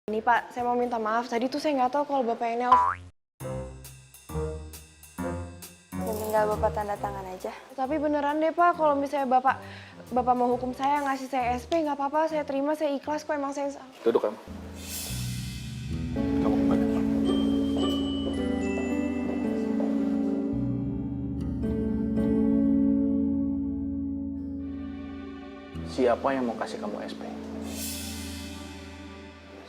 Ini Pak, saya mau minta maaf. Tadi tuh saya nggak tahu kalau Bapak yang nelpon. Dan tinggal Bapak tanda tangan aja. Tapi beneran deh Pak, kalau misalnya Bapak mau hukum saya, ngasih saya SP, nggak apa-apa. Saya terima, saya ikhlas kok, emang saya salah. Duduk kamu. Kamu kembali. Siapa yang mau kasih kamu SP?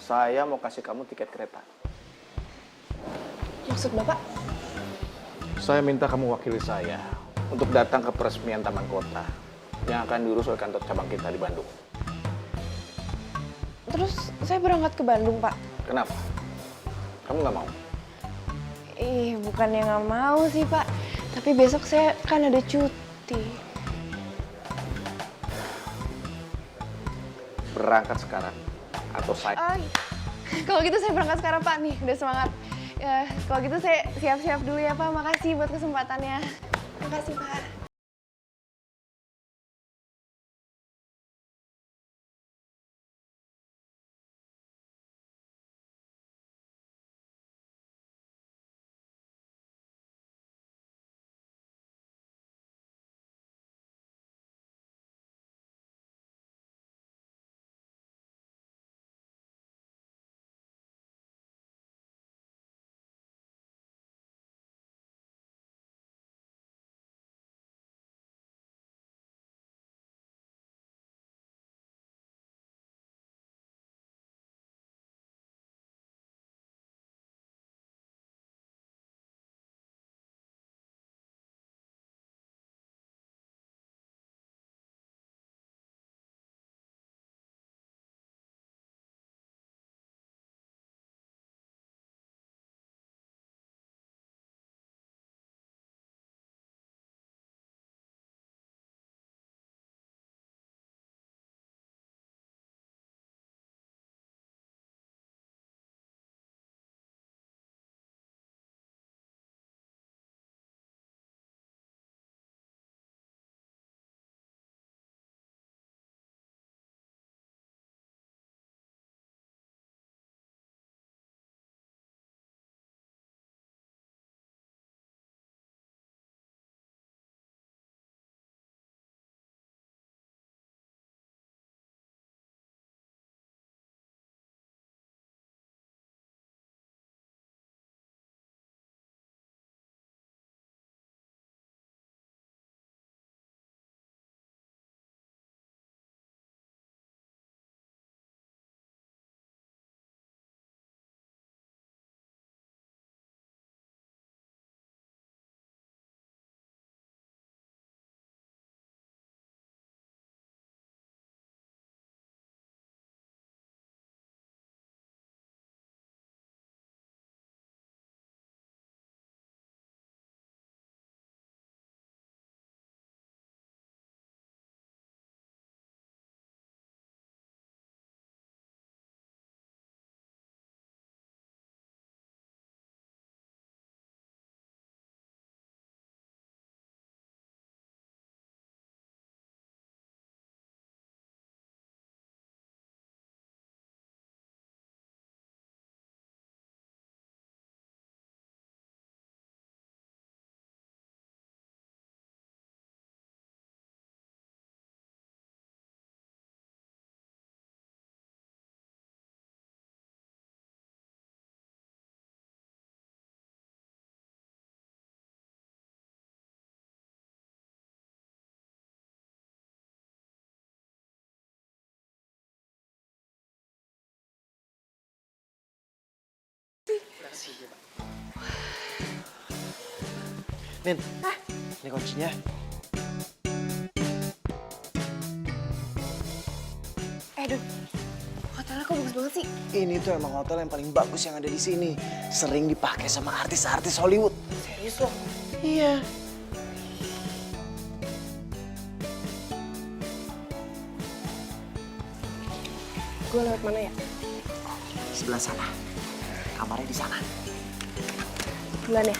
Saya mau kasih kamu tiket kereta. Maksud Bapak? Saya minta kamu wakili saya untuk datang ke peresmian Taman Kota yang akan diurus oleh kantor cabang kita di Bandung. Terus saya berangkat ke Bandung, Pak. Kenapa? Kamu nggak mau? Bukannya nggak mau sih, Pak. Tapi besok saya kan ada cuti. Berangkat sekarang atau saya... Kalau gitu saya berangkat sekarang, Pak. Nih, udah semangat. Kalau gitu saya siap-siap dulu ya, Pak. Makasih buat kesempatannya. Makasih, Pak. Min, ini kuncinya. Dun, hotelnya kok bagus banget sih? Ini tuh emang hotel yang paling bagus yang ada di sini. Sering dipakai sama artis-artis Hollywood. Serius loh? Iya. Gue lewat mana ya? Sebelah sana. Kamarnya di sana. Duluan ya?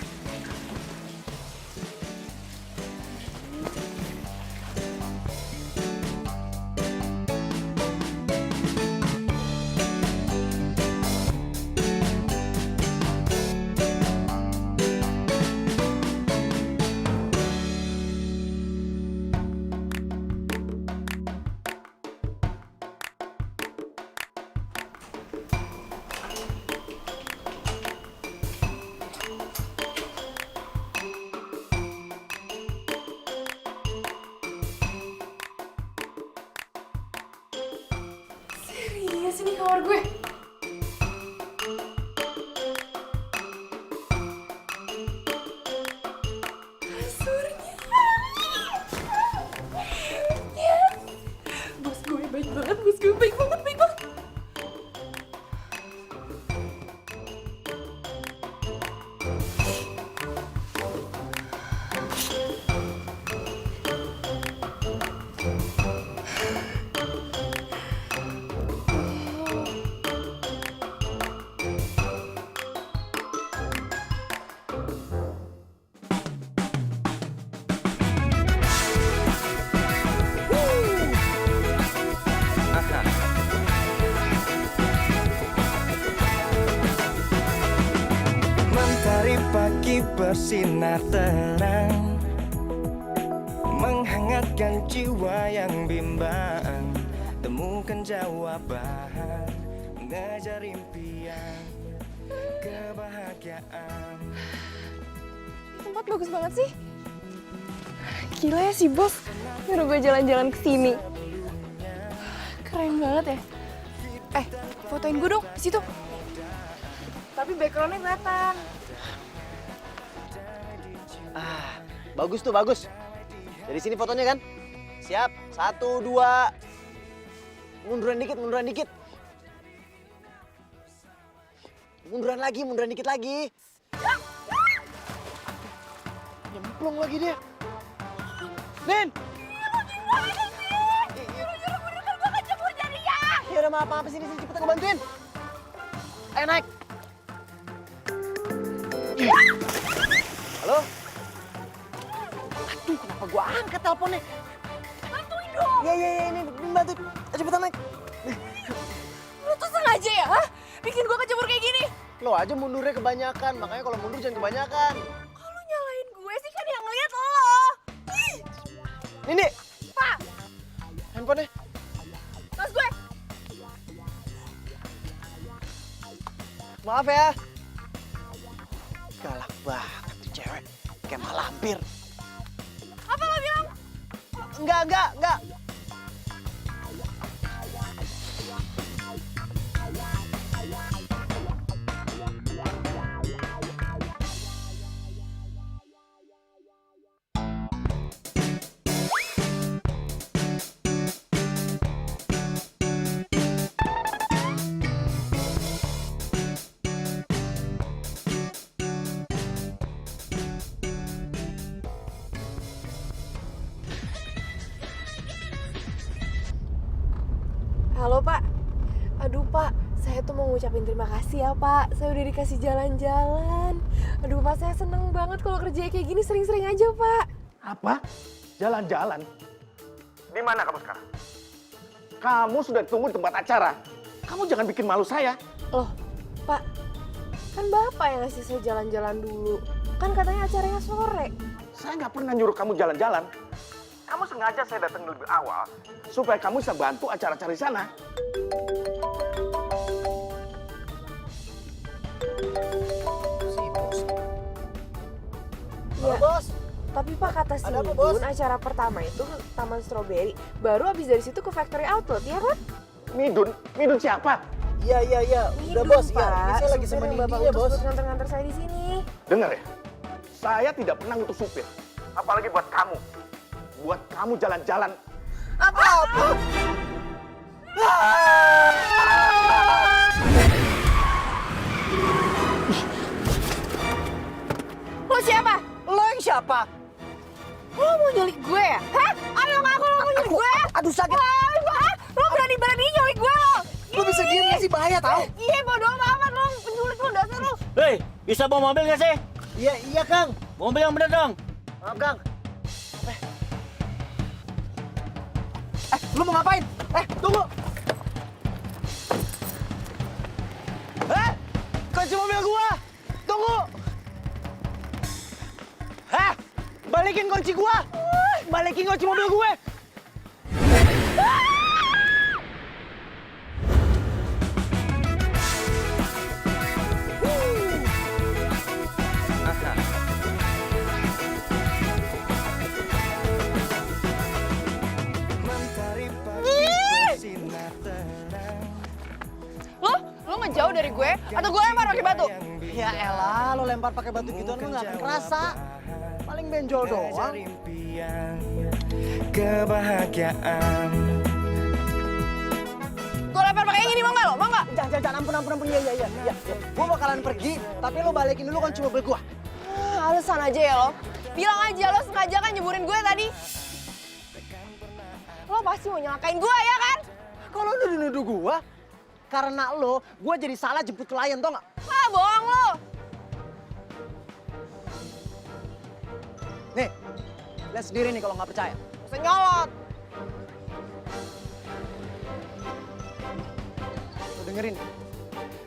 sini kamar gue. Kasurnya. Yes. Bos gue baik banget, bos gue baik banget, baik banget. Mentari pagi bersinar terang, menghangatkan jiwa yang bimbang. Temukan jawaban, mengejar impian, kebahagiaan. Tempat bagus banget sih. Gila ya si bos, nyuruh gue jalan-jalan ke sini. Keren banget ya. Fotoin gue dong di situ. Tapi backgroundnya kelihatan. Bagus tuh, bagus. Dari sini fotonya kan? Siap, 1, 2. Munduran dikit, munduran dikit. Munduran dikit lagi. Nyemplung lagi dia. Nen! Ya udah maaf sini cepetan ngebantuin. Ayo naik. Halo? Aduh, kenapa gua angkat teleponnya? Bantuin dong. Iya, ini bantu. Cepetan naik. Lu tuh sengaja ya, ha? Bikin gue kecebur kayak gini. Lo aja mundurnya kebanyakan, makanya kalau mundur jangan kebanyakan. Kalau nyalain gue sih kan yang ngeliat lo. Nini, Pak, handphonenya. mas gue. Maaf ya. Galak banget tuh cewek, kayak malampir. Apa lo bilang? Enggak. Halo Pak. Aduh Pak, saya tuh mau ngucapin terima kasih ya Pak. Saya udah dikasih jalan-jalan. Aduh Pak, saya seneng banget kalau kerja kayak gini sering-sering aja Pak. Apa? Jalan-jalan? Di mana kamu sekarang? Kamu sudah ditunggu di tempat acara. Kamu jangan bikin malu saya. Loh, Pak, kan Bapak yang ngasih saya jalan-jalan dulu. Kan katanya acaranya sore. Saya nggak pernah nyuruh kamu jalan-jalan. Kamu sengaja saya datang lebih awal supaya kamu bisa bantu acara-acara di sana. Iya, Bos. tapi Pak kata si Ada apa, Midun, Bos? acara pertama itu ke Taman Strawberry. Baru abis dari situ ke Factory Outlet, ya kan? Midun siapa? Iya. Udah Midun, bos, Pak. ya. Ini saya lagi sama Supir yang Nindi Bapak ya utus bos. buat nganter-nganter saya di sini. Dengar ya, saya tidak pernah ngutus supir. Apalagi buat kamu. Buat kamu jalan-jalan. Apa? Lo siapa? Lo yang siapa? Lo mau nyulik gue ya? Hah? Ayo ngaku lo mau nyulik gue? Aduh sakit. Lo berani-berani nyulik gue lo? Lo bisa diem gak sih, bahaya tau? Iya bodoh amat lo, penculik lo, dasar lo. Hei, bisa bawa mobil nggak sih? Iya Kang. Mobil yang bener dong. Maaf Kang. Lu mau ngapain? Tunggu. Kunci mobil gua. Tunggu. Balikin kunci gua. Balikin kunci mobil gue. Mentari pagi bersinar terang, jauh dari gue atau gue lempar pakai batu. Ya elah, lo lempar pakai batu gituan lo nggak akan kerasa. Paling benjol doang. Kebahagiaan. Gue lempar pakai yang ini, mau nggak lo? Mau nggak? Jangan, ampun, iya. Gue bakalan pergi, tapi lo balikin dulu kunci mobil gue. Alasan aja ya lo. Bilang aja lo sengaja kan nyeburin gue tadi. Lo pasti mau nyelakain gue ya kan? Kalau nuduh-nuduh gue, karena lo, gue jadi salah jemput klien, tau nggak? Ah, bohong lo. Nih, lihat sendiri nih kalau nggak percaya. Gak usah nyolot. Lo dengerin.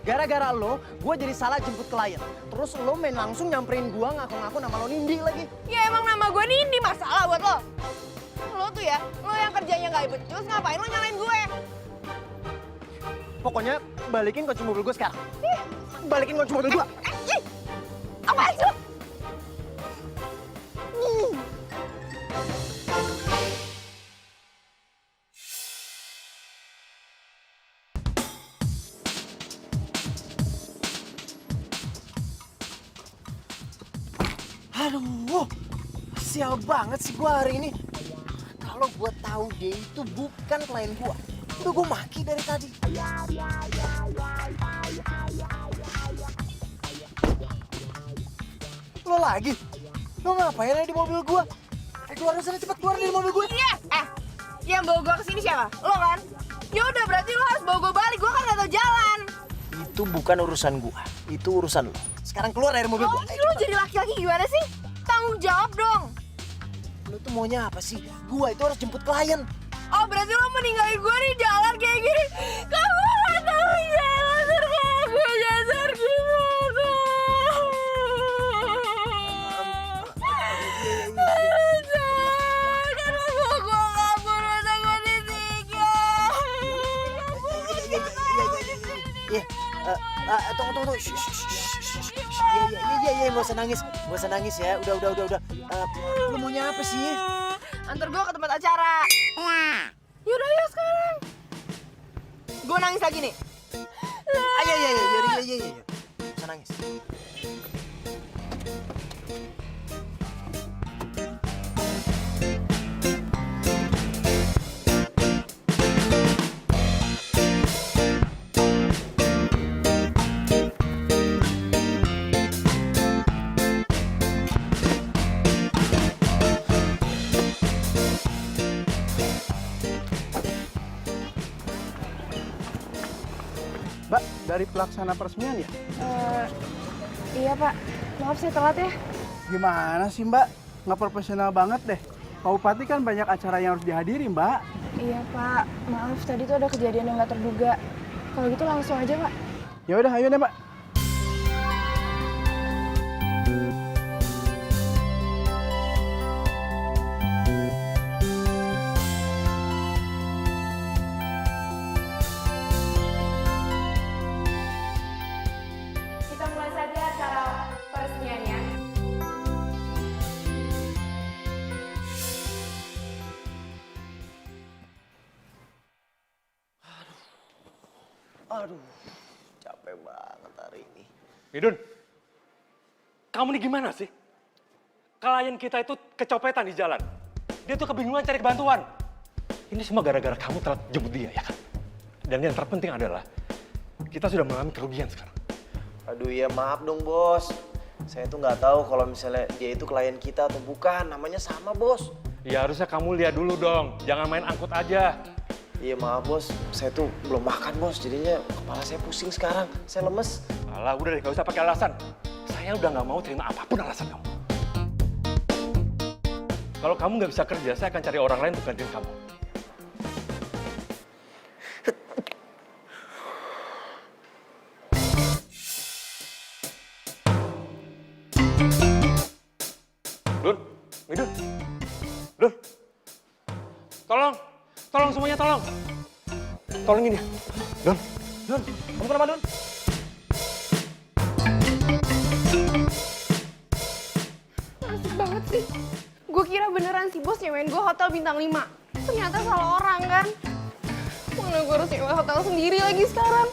Gara-gara lo, gue jadi salah jemput klien. Terus lo main langsung nyamperin gue ngaku-ngaku nama lo Nindi lagi. Ya emang nama gue Nindi, masalah buat lo. Lo tuh ya, lo yang kerjanya gak becus, ngapain lo nyalain gue? Pokoknya balikin kunci mobil gue sekarang. Balikin kunci mobil gue. Ih, apaan sih lo? Aduh, sial banget sih gue hari ini. Kalau gue tahu dia itu bukan klien gue, udah gue maki dari tadi. Lo lagi? Lo ngapain ada di mobil gue? Keluar sana, cepet keluar dari mobil gue. Iya, yang bawa gue kesini siapa? Lo kan? Ya udah berarti lo harus bawa gue balik, gue kan gak tau jalan. Itu bukan urusan gue, itu urusan lo. Sekarang keluar dari mobil gue. Lo jadi laki-laki gimana sih? Tanggung jawab dong. Lo tuh maunya apa sih? Gue itu harus jemput klien. Oh berarti lo meninggalin gue di jalan kayak gini. Kamu gak tau jalan, terus gue nyasar gimana? Karena gue kabur, udah gue ditinggal. Iya, tunggu. Iya, nggak usah nangis ya. Udah. Lu maunya apa sih? Antar gue ke tempat acara. Yaudah yuk sekarang. Gue nangis lagi nih. Iya. Nggak usah nangis. Mbak, dari pelaksana peresmian ya? Iya Pak, maaf saya telat ya. Gimana sih Mbak? Nggak profesional banget deh. Pak Bupati kan banyak acara yang harus dihadiri Mbak. Iya Pak, maaf tadi tuh ada kejadian yang nggak terduga. Kalau gitu langsung aja Pak. Ya udah, ayo deh Mbak. Kita mulai saja acara peresmiannya. Aduh, capek banget hari ini. Midun, kamu nih gimana sih? Klien kita itu kecopetan di jalan. Dia tuh kebingungan cari bantuan. Ini semua gara-gara kamu telat jemput dia, ya kan? Dan yang terpenting adalah, kita sudah mengalami kerugian sekarang. Aduh ya maaf dong bos. Saya tuh nggak tahu kalau misalnya dia itu klien kita atau bukan. Namanya sama bos. Ya harusnya kamu lihat dulu dong, jangan main angkut aja. Iya maaf bos, saya tuh belum makan bos. Jadinya kepala saya pusing sekarang. Saya lemes. Alah udah deh, gak usah pakai alasan. Saya udah gak mau terima apapun alasan kamu. Kalau kamu nggak bisa kerja, saya akan cari orang lain untuk gantiin kamu. Dun, Midun, Dun, tolong semuanya tolong. Tolongin dia. Dun, kamu kenapa Dun? Asik banget sih. Gue kira beneran si bos nyewain gue hotel bintang 5. Ternyata salah orang kan. Mana gue harus nyewa hotel sendiri lagi sekarang.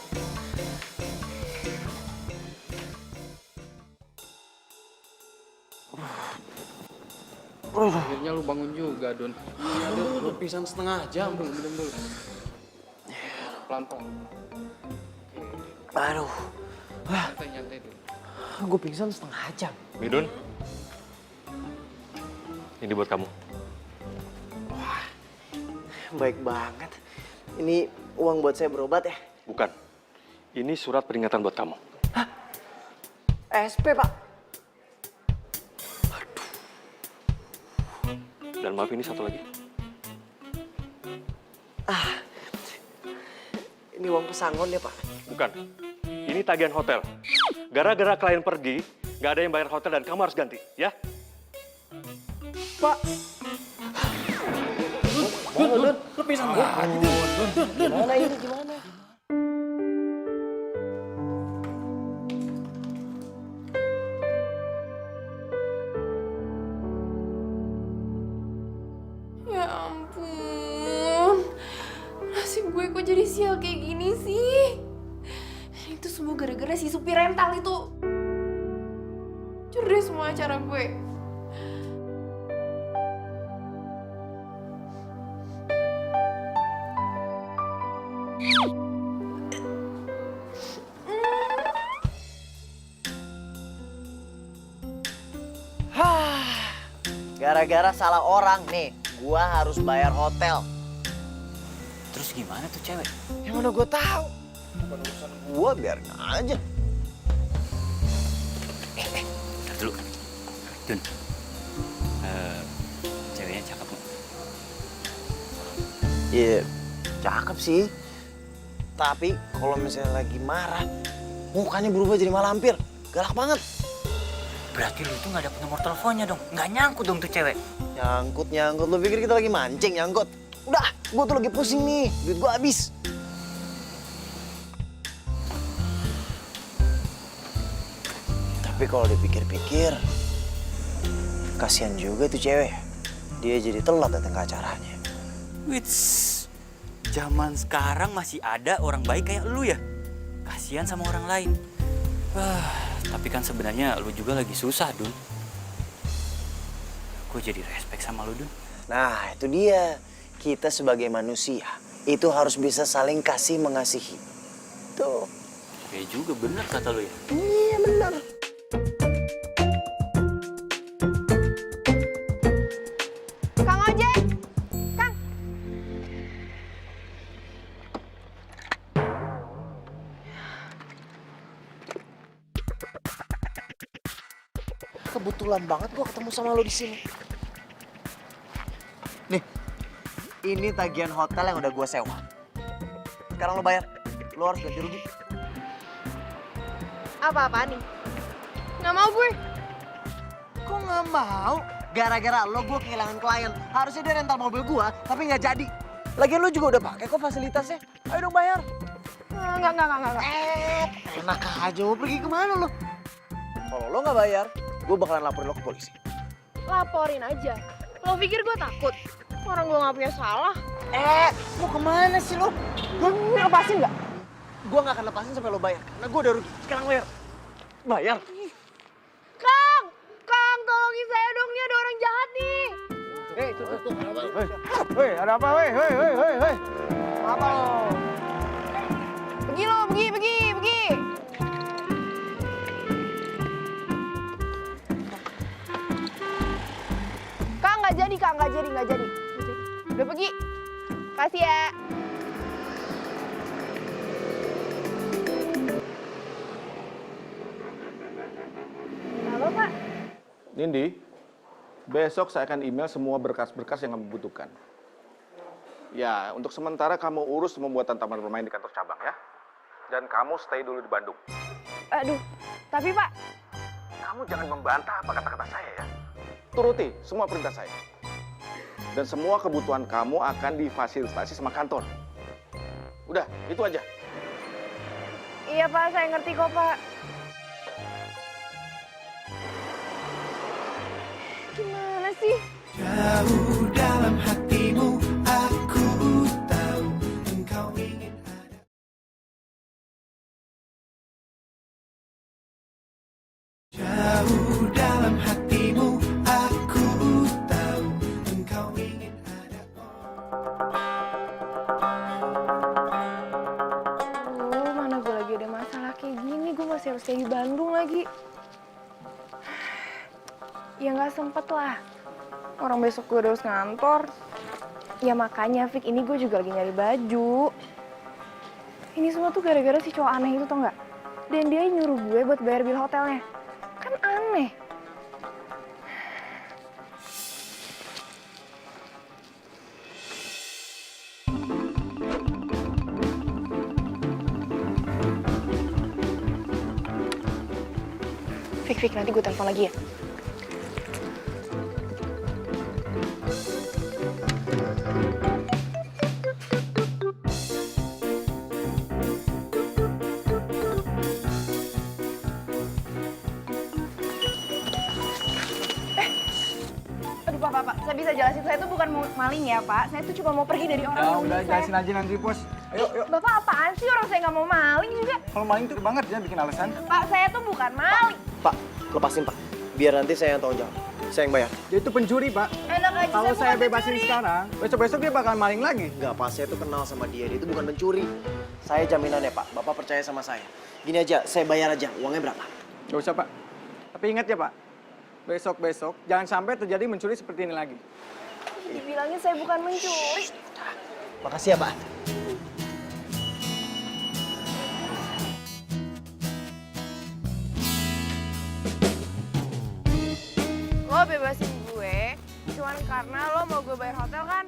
Akhirnya lu bangun juga, Don. Iya, Don. Lu pisan setengah jam, Don. Bener-bener. Pelan-pelan. Aduh, Nyantai-nyantai, Don. gue pingsan setengah jam. Midun, ini buat kamu. Baik banget. Ini uang buat saya berobat ya? Bukan, ini surat peringatan buat kamu. SP, Pak. Dan maaf, ini satu lagi. Ini uang pesangon ya, Pak? Bukan, ini tagihan hotel. Gara-gara klien pergi, nggak ada yang bayar hotel dan kamu harus ganti, ya? Pak, Don, lu pisan lagi, Don. Gimana ini, gimana? Ya ampun, nasib gue kok jadi sial kayak gini sih? Itu semua gara-gara si supir rental itu. Curi deh semua acara gue. Gara-gara salah orang nih, gua harus bayar hotel. Terus gimana tuh cewek? Yang mana gua tahu? Bukan urusan gua, biarin aja. Bentar dulu. Dun, ceweknya cakep nggak? Iya, cakep sih. Tapi kalau misalnya lagi marah, mukanya berubah jadi malampir. Galak banget. Berarti lu tuh nggak dapet nomor teleponnya dong? Nggak nyangkut dong tuh cewek? Nyangkut. Lu pikir kita lagi mancing nyangkut? Udah, gua tuh lagi pusing nih. Duit gua habis. Tapi kalau dipikir-pikir, kasihan juga tuh cewek. Dia jadi telat datang ke acaranya. Wits, zaman sekarang masih ada orang baik kayak lu ya? Kasihan sama orang lain. Tapi kan sebenarnya lu juga lagi susah, Dun. Gue jadi respect sama lu, Dun. Nah, itu dia. Kita sebagai manusia, itu harus bisa saling kasih mengasihi. Tuh. Ya juga bener kata lu ya. Iya, benar. Kang ojek, Kang. Kebetulan banget gua ketemu sama lo di sini. Nih, ini tagihan hotel yang udah gua sewa. Sekarang lo bayar. Lo harus ganti rugi. Apa-apaan nih? Nggak mau gue. Kok nggak mau? Gara-gara lo gua kehilangan klien. Harusnya dia rental mobil gua, tapi nggak jadi. Lagian lo juga udah pakai kok fasilitasnya. Ayo dong bayar. Nggak. Enak aja. Mau pergi kemana lo? Kalau lo nggak bayar, gue bakalan laporin lo ke polisi. Laporin aja. Lo pikir gue takut? Orang gue nggak punya salah. Mau kemana sih lo? Gue lepasin nggak? Gue nggak akan lepasin sampai lo bayar. Karena gue udah rugi. Sekarang bayar. Bayar. Kang, tolongin saya dong, nih ada orang jahat nih. Woi, ada apa? Woi. Apa lo? Pergi lo, pergi. Kang, nggak jadi. Udah pergi. Kasih ya. Halo, Pak. Nindi, besok saya akan email semua berkas-berkas yang kamu butuhkan. Ya, untuk sementara kamu urus pembuatan taman bermain di kantor cabang ya. Dan kamu stay dulu di Bandung. Aduh, tapi Pak, Kamu jangan membantah apa kata-kata saya ya. Turuti semua perintah saya. Dan semua kebutuhan kamu akan difasilitasi sama kantor. Udah, itu aja. iya Pak, saya ngerti kok Pak. Gimana sih? Jauh dalam hatimu aku tahu engkau ingin ada. Jauh dalam hatimu aku tahu masih harus kayak di Bandung lagi. Ya nggak sempet lah. Orang besok gue harus ngantor. Ya makanya, Fik, ini gue juga lagi nyari baju. Ini semua tuh gara-gara si cowok aneh itu, tau nggak? Dan dia nyuruh gue buat bayar bil hotelnya. Kan aneh. Fik, nanti gue telepon lagi ya. Aduh, Pak, saya bisa jelasin. Saya tuh bukan mau maling ya, Pak. Saya tuh cuma mau pergi dari orang yang udah nyuruh jelasin saya. aja nanti, Bos. Ayo. Bapak apaan sih? Orang saya nggak mau maling juga. Kalau maling tuh banget ya bikin alasan. Pak, saya tuh bukan maling. Pak, lepasin Pak. Biar nanti saya yang tanggung jawab. Saya yang bayar. Dia itu pencuri, Pak. Enak aja, Kalau saya bukan bebasin pencuri. sekarang, besok-besok dia bakal maling lagi. Enggak, Pak. Saya tuh kenal sama dia. Dia itu bukan pencuri. Saya jaminannya, Pak. Bapak percaya sama saya. Gini aja, saya bayar aja. Uangnya berapa? Gak usah, Pak. Tapi ingat ya, Pak. Besok-besok jangan sampai terjadi mencuri seperti ini lagi. Dibilangin saya bukan mencuri. Makasih ya, Pak. Lo bebasin gue cuman karena lo mau gue bayar hotel kan?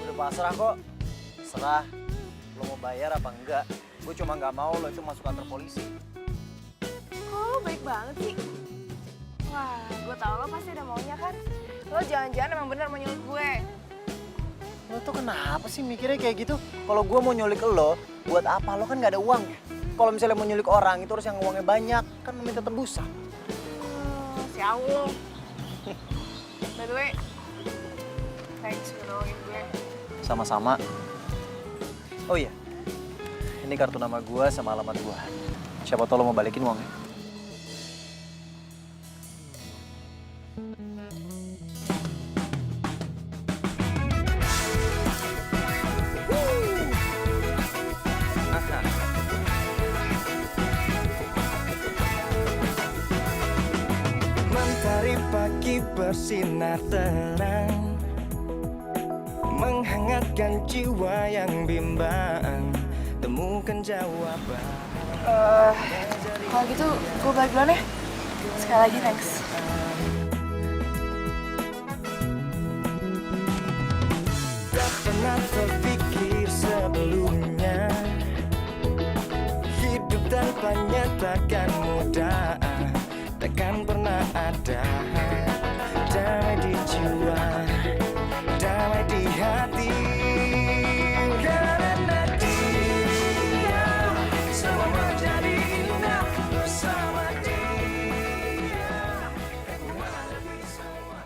Udah pasrah kok. Serah. Lo mau bayar apa enggak. Gue cuma nggak mau lo itu masuk kantor polisi. Kok lo baik banget sih? Wah, gue tau lo pasti ada maunya kan? Lo jangan-jangan emang bener mau nyulik gue. Lo tuh kenapa sih mikirnya kayak gitu? Kalau gue mau nyulik lo, buat apa? Lo kan nggak ada uang ya. Kalau misalnya mau nyulik orang, itu harus yang uangnya banyak. Kan lo minta tebusan. Si Allah. By the way, thanks udah nolongin gue. Sama-sama. Oh iya, ini kartu nama gue sama alamat gue. Siapa tau lo mau balikin uangnya. Mentari pagi bersinar terang, menghangatkan jiwa yang bimbang. Temukan jawaban. Kalau gitu, gue balik duluan ya. Sekali lagi thanks. Tak pernah terpikir sebelumnya, hidup tanpanya takkan mudah, takkan pernah ada. Damai di jiwa, damai di hati. Karena dia semua menjadi indah bersama dia. Menghadapi semua.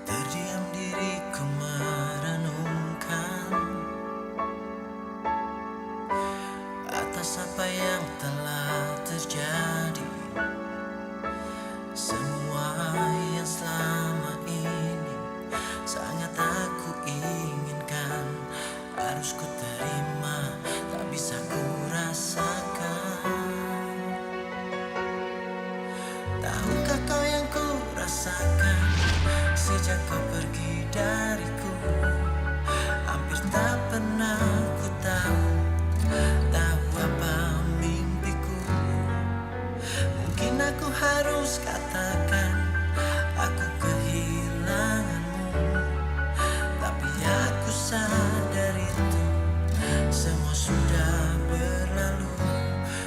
Terdiam diriku merenungkan atas apa yang telah terjadi. Semua yang selama ini sangat aku inginkan, harus ku terima, tak bisa ku rasakan. Tahukah kau yang ku rasakan sejak kau pergi dariku? Hampir tak pernah ku tahu apa mimpiku. Mungkin aku harus katakan aku kehilanganmu, tapi aku sadar itu semua sudah berlalu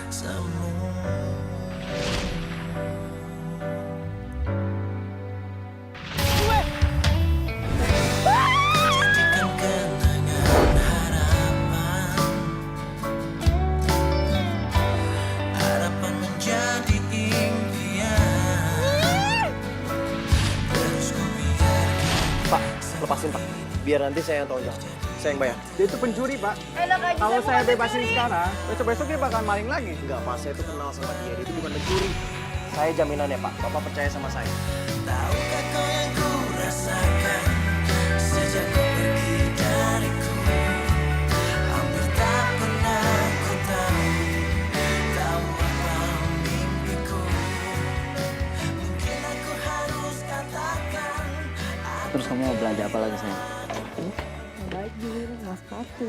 semua. Jadikan kenangan harapan, harapan menjadi impian. Terus ku biarkan. Pak, lepasin Pak. Biar nanti saya yang tanggung jawab. Saya yang bayar. Dia itu pencuri, Pak. Enak aja. Kalau bukan saya bebasin pencuri. sekarang, besok-besok dia bakal maling lagi. Enggak, Pak. Saya tuh kenal sama dia. Dia itu bukan pencuri. Saya jaminannya, Pak. Bapak percaya sama saya. Tahukah kau yang ku rasakan sejak kau pergi dariku? Hampir tak pernah ku tahu apa mimpiku. Mungkin aku harus katakan. Terus kamu mau belanja apa lagi, sayang? Baju, mas sepatu.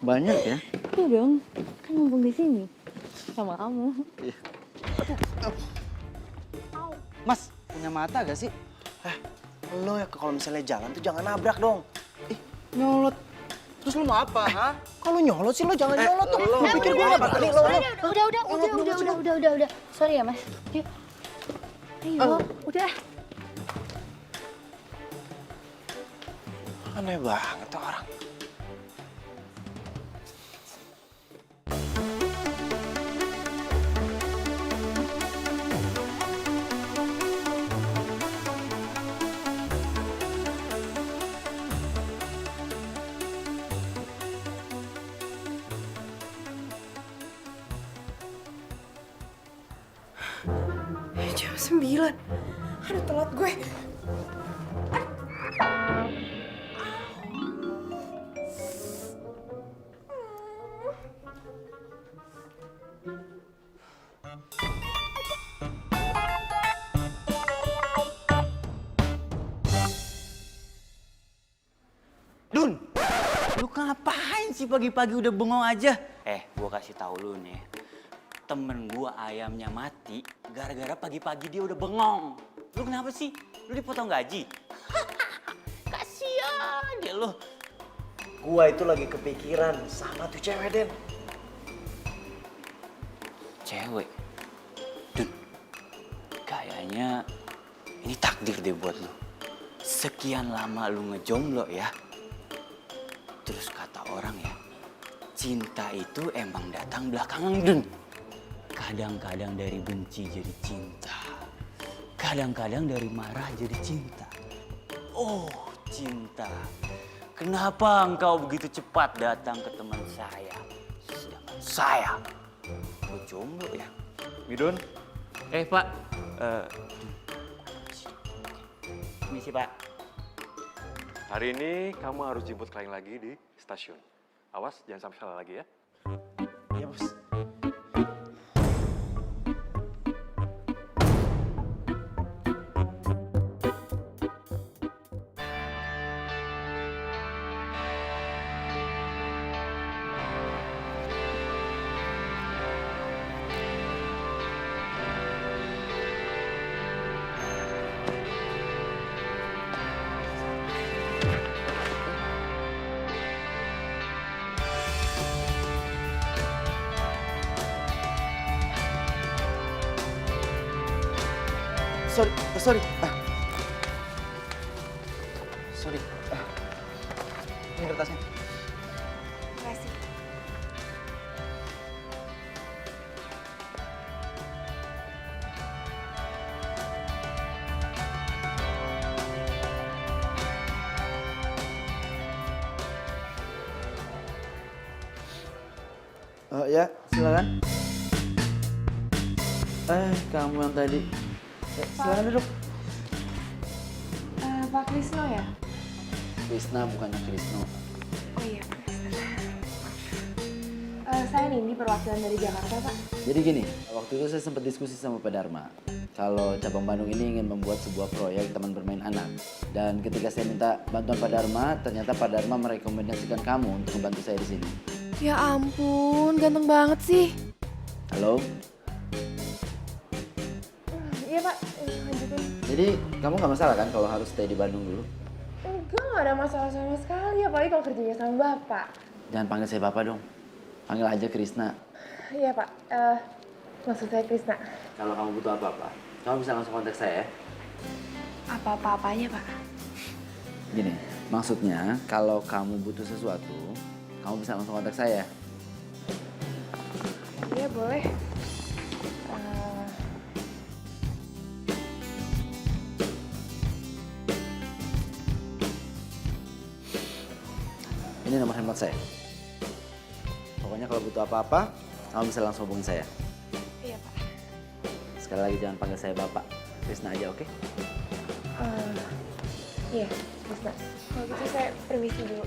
Banyak ya? Iya dong, kan mumpung di sini sama kamu. Mas, punya mata gak sih? Lo ya kalau misalnya jalan tuh jangan nabrak dong. Nyolot. Terus lo mau apa, ha? Kalau nyolot sih lo jangan nyolot tuh. Lo pikir gue gak berani lo. Udah. Sorry ya mas. Yuk. Ayo, udah. Aneh banget tuh orang. Jam 9. Aduh, telat gue. Dun, lu ngapain sih pagi-pagi udah bengong aja? Gua kasih tahu lu nih. Temen gua ayamnya mati gara-gara pagi-pagi dia udah bengong. Lu kenapa sih? Lu dipotong gaji? Kasian dia lu. Gua itu lagi kepikiran sama tuh cewek, Den. Cewek? Dun, kayaknya ini takdir deh buat lu. Sekian lama lu ngejomblo ya. Terus kata orang ya, cinta itu emang datang belakangan, Dun. Kadang-kadang dari benci jadi cinta. Kadang-kadang dari marah jadi cinta. Oh, cinta. Kenapa engkau begitu cepat datang ke teman saya? Sedangkan saya, gue jomblo ya. Midun, Pak. Misi, Pak. hari ini kamu harus jemput klien lagi di stasiun. Awas, jangan sampai salah lagi ya. Iya, Bos. Sorry. Sorry. Ini kertasnya. Makasih. Oh ya, silakan. Kamu yang tadi. Silakan duduk. Pak Krisno ya? Krisna bukannya Krisno. Oh iya, saya Nindi, perwakilan dari Jakarta, Pak. Jadi gini, waktu itu saya sempat diskusi sama Pak Dharma. Kalau cabang Bandung ini ingin membuat sebuah proyek taman bermain anak. Dan ketika saya minta bantuan Pak Dharma, ternyata Pak Dharma merekomendasikan kamu untuk membantu saya di sini. Ya ampun, ganteng banget sih. Halo? Iya, Pak. Lanjutin. Jadi kamu nggak masalah kan kalau harus stay di Bandung dulu? Enggak, nggak ada masalah sama sekali. Apalagi kalau kerjanya sama Bapak. Jangan panggil saya Bapak dong. Panggil aja Krisna. Iya, Pak. Maksud saya Krisna. Kalau kamu butuh apa-apa, kamu bisa langsung kontak saya ya. Apa-apanya, Pak? Gini, maksudnya kalau kamu butuh sesuatu, kamu bisa langsung kontak saya. Iya, boleh. Ini nomor handphone saya. Pokoknya kalau butuh apa-apa, kamu bisa langsung hubungin saya. Iya, Pak. Sekali lagi jangan panggil saya Bapak. Krisna aja, oke? Iya, bisa. Kalau gitu saya permisi dulu.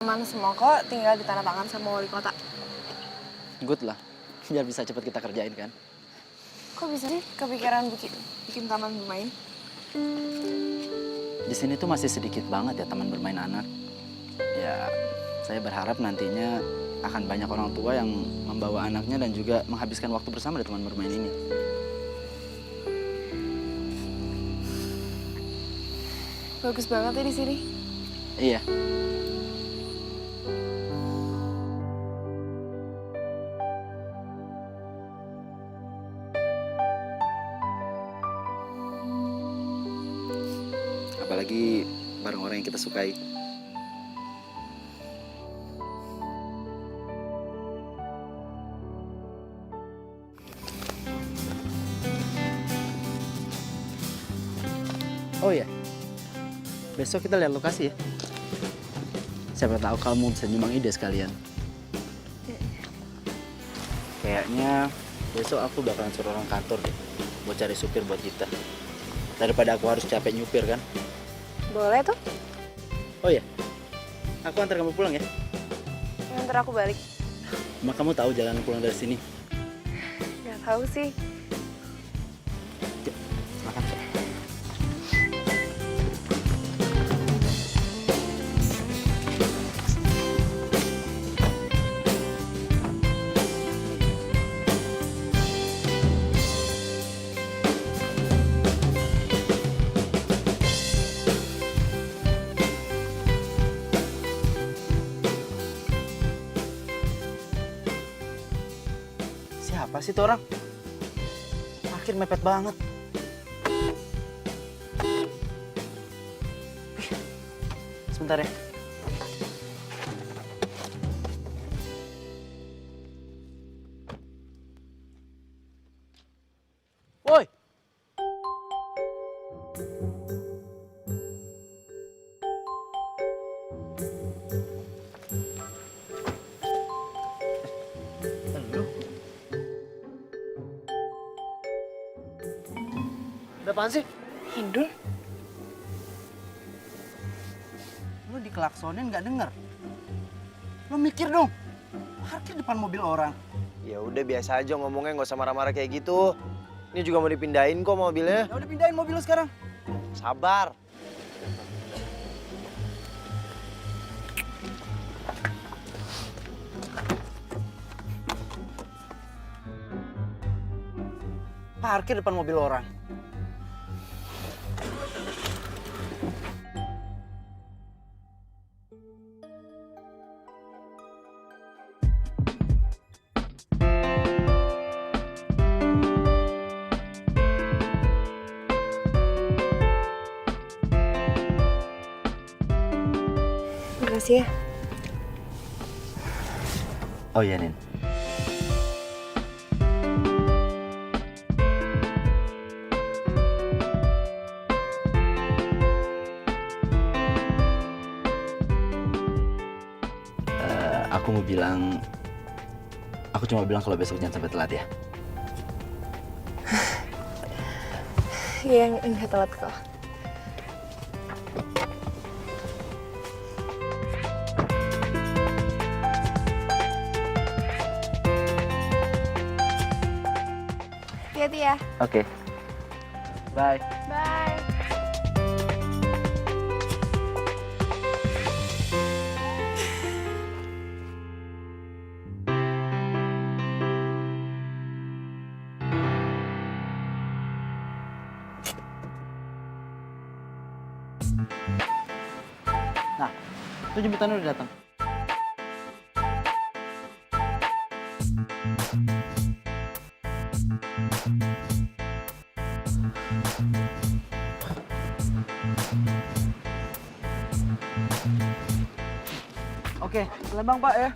Aman semua kok, tinggal ditandatangan sama wali kota. Good lah. Biar bisa cepet kita kerjain kan. Kok bisa sih kepikiran bikin taman bermain? Di sini tuh masih sedikit banget ya taman bermain anak. Ya, saya berharap nantinya akan banyak orang tua yang membawa anaknya dan juga menghabiskan waktu bersama di taman bermain ini. Bagus banget ya di sini. Iya. Apalagi bareng orang yang kita sukai. Oh ya, besok kita lihat lokasi ya. Siapa tahu kamu bisa nyumbang ide sekalian. Kayaknya besok aku bakalan suruh orang kantor deh buat cari supir buat kita. Daripada aku harus capek nyupir kan. Boleh tuh, Oh ya, aku antar kamu pulang ya. nganter aku balik. Emang kamu tahu jalan pulang dari sini? Gak tahu sih. Yuk, makan. Siapa sih tuh orang? Parkir mepet banget. Sebentar ya. Woi. Lu. Ada apaan sih? Hidun? Lu dikelaksonin nggak denger? Lu mikir dong. Parkir depan mobil orang. Ya udah biasa aja ngomongnya, nggak usah marah-marah kayak gitu. Ini juga mau dipindahin kok mobilnya. Ya udah pindahin mobil lu sekarang. Sabar. Parkir depan mobil orang. Makasih ya. Oh iya, Nin. Aku cuma bilang kalau besok jangan sampai telat ya. Iya, enggak telat kok. Hati-hati ya. Oke. Bye. Bye. Nah, itu jemputan udah datang. Oke, Lembang Pak ya.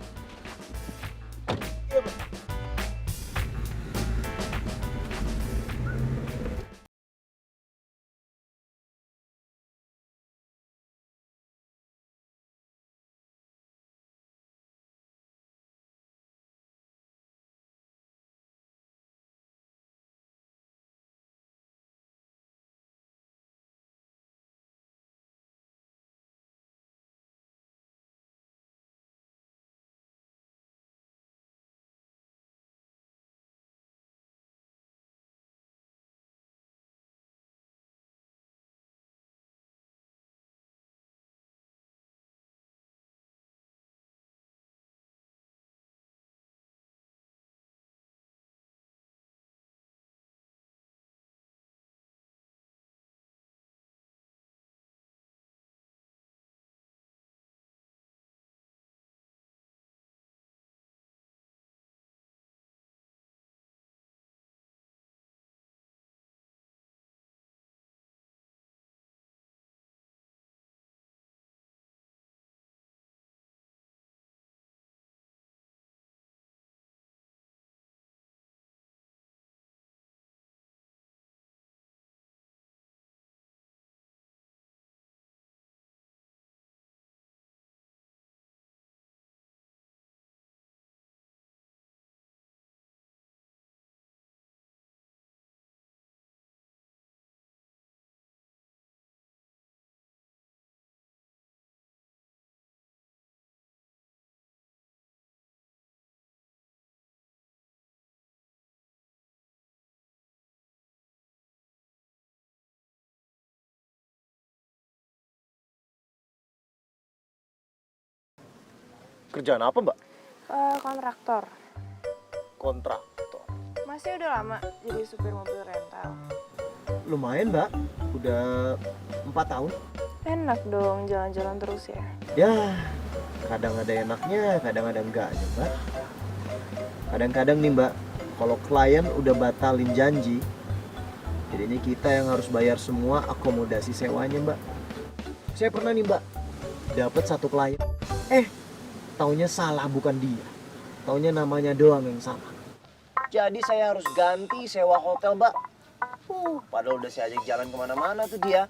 Kerjaan apa, Mbak? Kontraktor. Kontraktor. Masih udah lama jadi supir mobil rental. Lumayan, Mbak. Udah 4 tahun. Enak dong jalan-jalan terus ya. Ya, kadang ada enaknya, kadang ada enggaknya, Mbak. Kadang-kadang nih, Mbak, kalau klien udah batalin janji, jadinya kita yang harus bayar semua akomodasi sewanya, Mbak. Saya pernah nih, Mbak, dapat satu klien. Taunya salah, bukan dia. Taunya namanya doang yang salah. Jadi saya harus ganti sewa hotel, Mbak. Padahal udah saya ajak jalan kemana-mana tuh dia.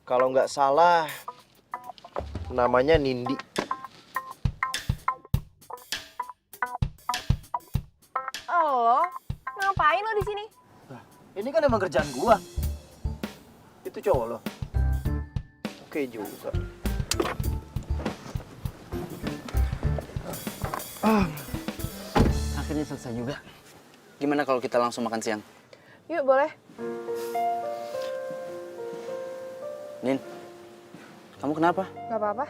Kalau nggak salah, namanya Nindi. Oh, ngapain lo di sini? Ini kan emang kerjaan gua. Itu cowok lo? Oke juga. Akhirnya selesai juga. Gimana kalau kita langsung makan siang? Yuk, boleh. Nin, kamu kenapa? Gak apa-apa.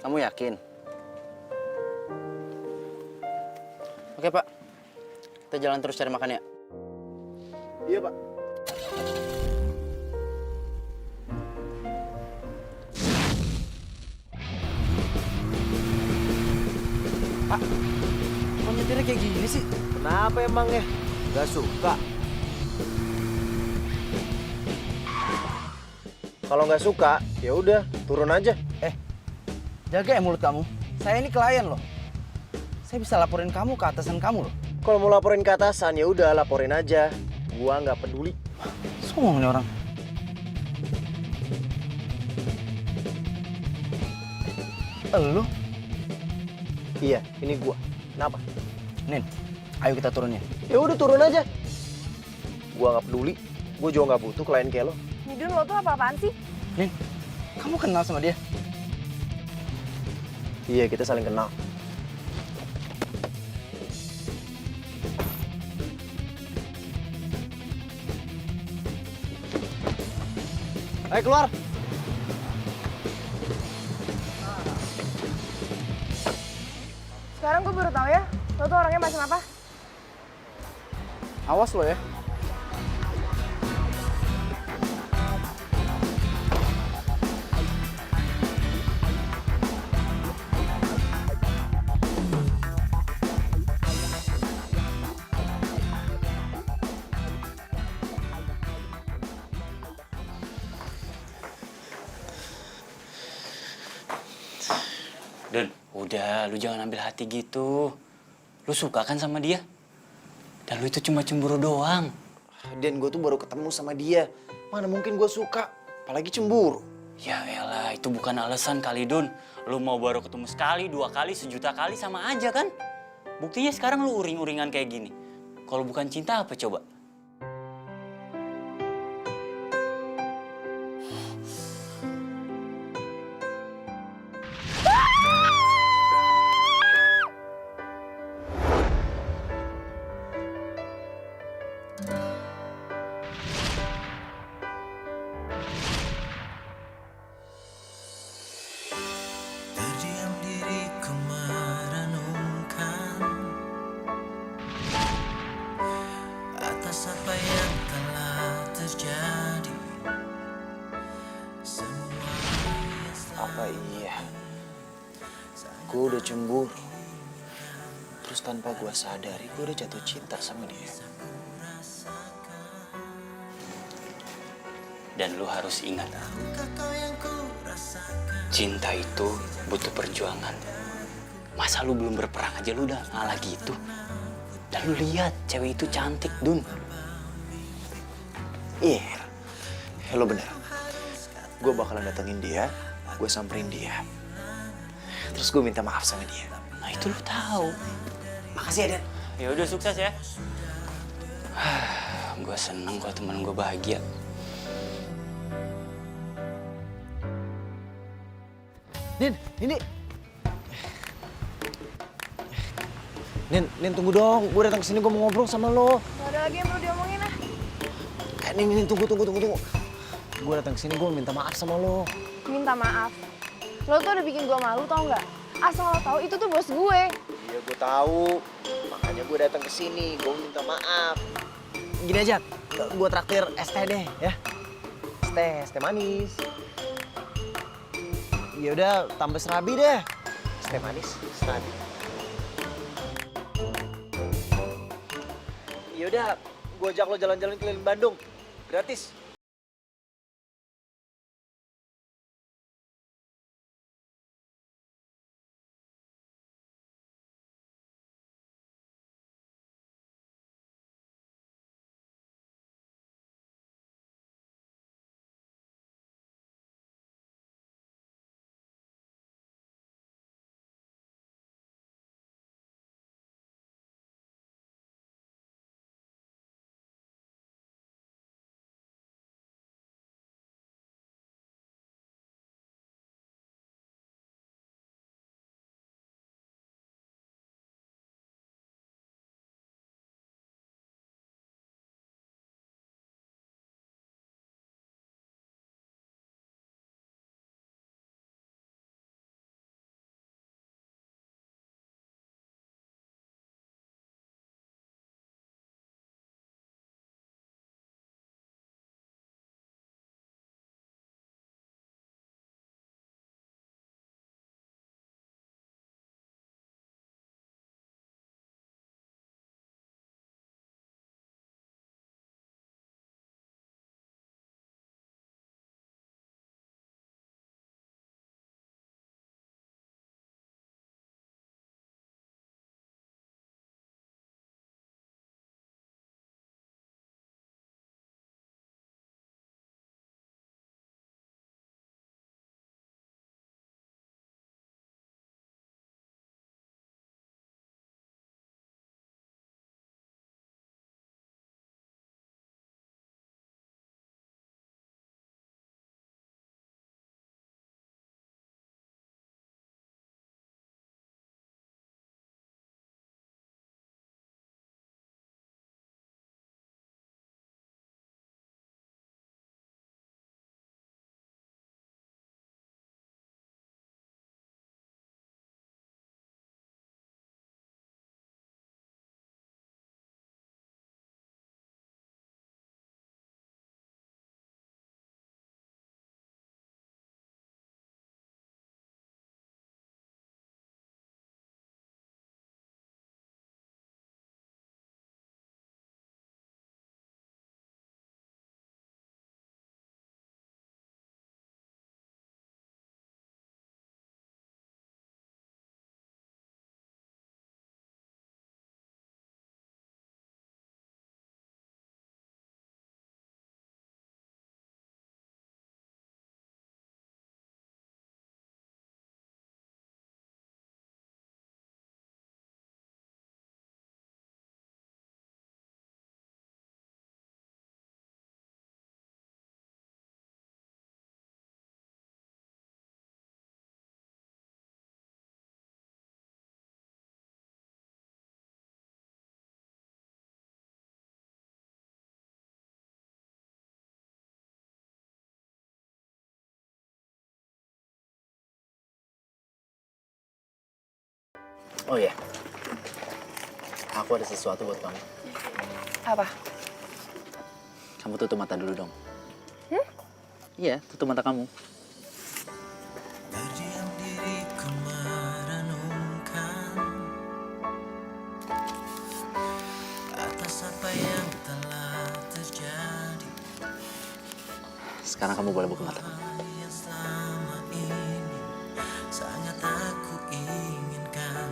Kamu yakin? Oke, Pak. Kita jalan terus cari makan ya. Iya, Pak. Pak, kok nyetirnya kayak gini sih? Kenapa emang ya? Gak suka. Kalau nggak suka, ya udah turun aja. Jaga ya mulut kamu. Saya ini klien loh. Saya bisa laporin kamu ke atasan kamu loh. Kalau mau laporin ke atasan, ya udah laporin aja. Gua nggak peduli. Songong nih orang. Lu? Iya, ini gua. Kenapa? Nin, ayo kita turunin. Ya udah turun aja. Gua nggak peduli. Gua juga nggak butuh klien kayak lo. Midun, lo tuh apa-apaan sih? Nin, kamu kenal sama dia? Iya, kita saling kenal. Ayo keluar. Sekarang gue baru tahu ya, lo tuh orangnya macam apa? Awas lo ya. Dan udah, lu jangan ambil hati gitu. Lu suka kan sama dia? Dan lu itu cuma cemburu doang. Dan gue tuh baru ketemu sama dia. Mana mungkin gue suka, apalagi cemburu. Ya elah, itu bukan alasan kali, Dun. Lu mau baru ketemu sekali, 2 kali, 1.000.000 kali sama aja kan? Buktinya sekarang lu uring-uringan kayak gini. Kalau bukan cinta apa coba? Terdiam diriku merenungkan atas apa yang telah terjadi. Semua Apa iya? Gue udah cemburu. Terus tanpa gue sadari, gue udah jatuh cinta sama dia. Dan lu harus ingat, cinta itu butuh perjuangan. Masa lu belum berperang aja lu udah ngalah gitu? Dan lu lihat, cewek itu cantik, Dun. Iya, lo bener. Gue bakalan datengin dia, gue samperin dia. Terus gue minta maaf sama dia. Nah itu lu tahu. Makasih ya, Dan. Ya udah sukses ya. Gue seneng kalau temen gue bahagia. Nin, ini. Nin, tunggu dong. Gue datang kesini, gue mau ngobrol sama lo. Gak ada lagi yang perlu diomongin ah. Nin, tunggu. Gue datang kesini, gue minta maaf sama lo. Minta maaf. Lo tuh udah bikin gue malu, tau nggak? Asal lo tahu itu tuh bos gue. Iya, gue tahu. Makanya gue datang kesini, gue minta maaf. Gini aja, gue traktir es teh deh, ya. Es teh manis. Ya udah, tambah serabi deh. Es teh manis, serabi. Ya udah, gue ajak lo jalan-jalan keliling Bandung, gratis. Oh iya, aku ada sesuatu buat kamu. Apa? Kamu tutup mata dulu dong. Iya, tutup mata kamu. Berdiam diriku merenungkan atas apa yang telah terjadi. Sekarang kamu boleh buka mata. Yang selama ini sangat aku inginkan,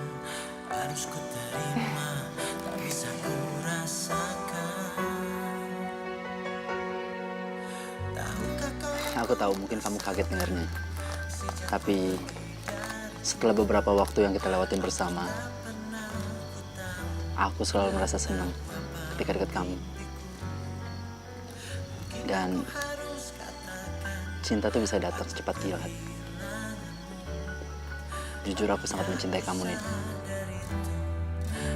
harus ku terima, tak bisa ku rasakan. Tahukah kau yang Aku tahu mungkin kamu kaget dengarnya. Tapi setelah beberapa waktu yang kita lewatin bersama, aku selalu merasa senang ketika dekat kamu. Dan cinta tuh bisa datang secepat kilat. Jujur aku sangat mencintai kamu, Nin.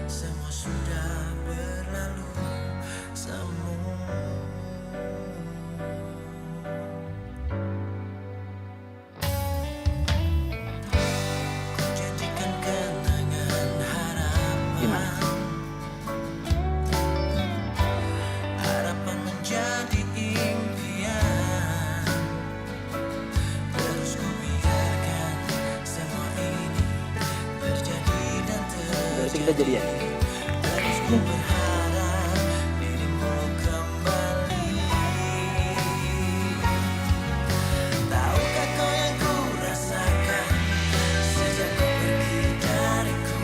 semua sudah berlalu, semua ku jadikan kenangan harapan. Gimana? Harapan menjadi impian. Terus ku biarkan semua ini terjadi dan Berarti kita jadian. terus ku berharap dirimu kembali. Tahukah kau yang ku rasakan sejak kau pergi dariku?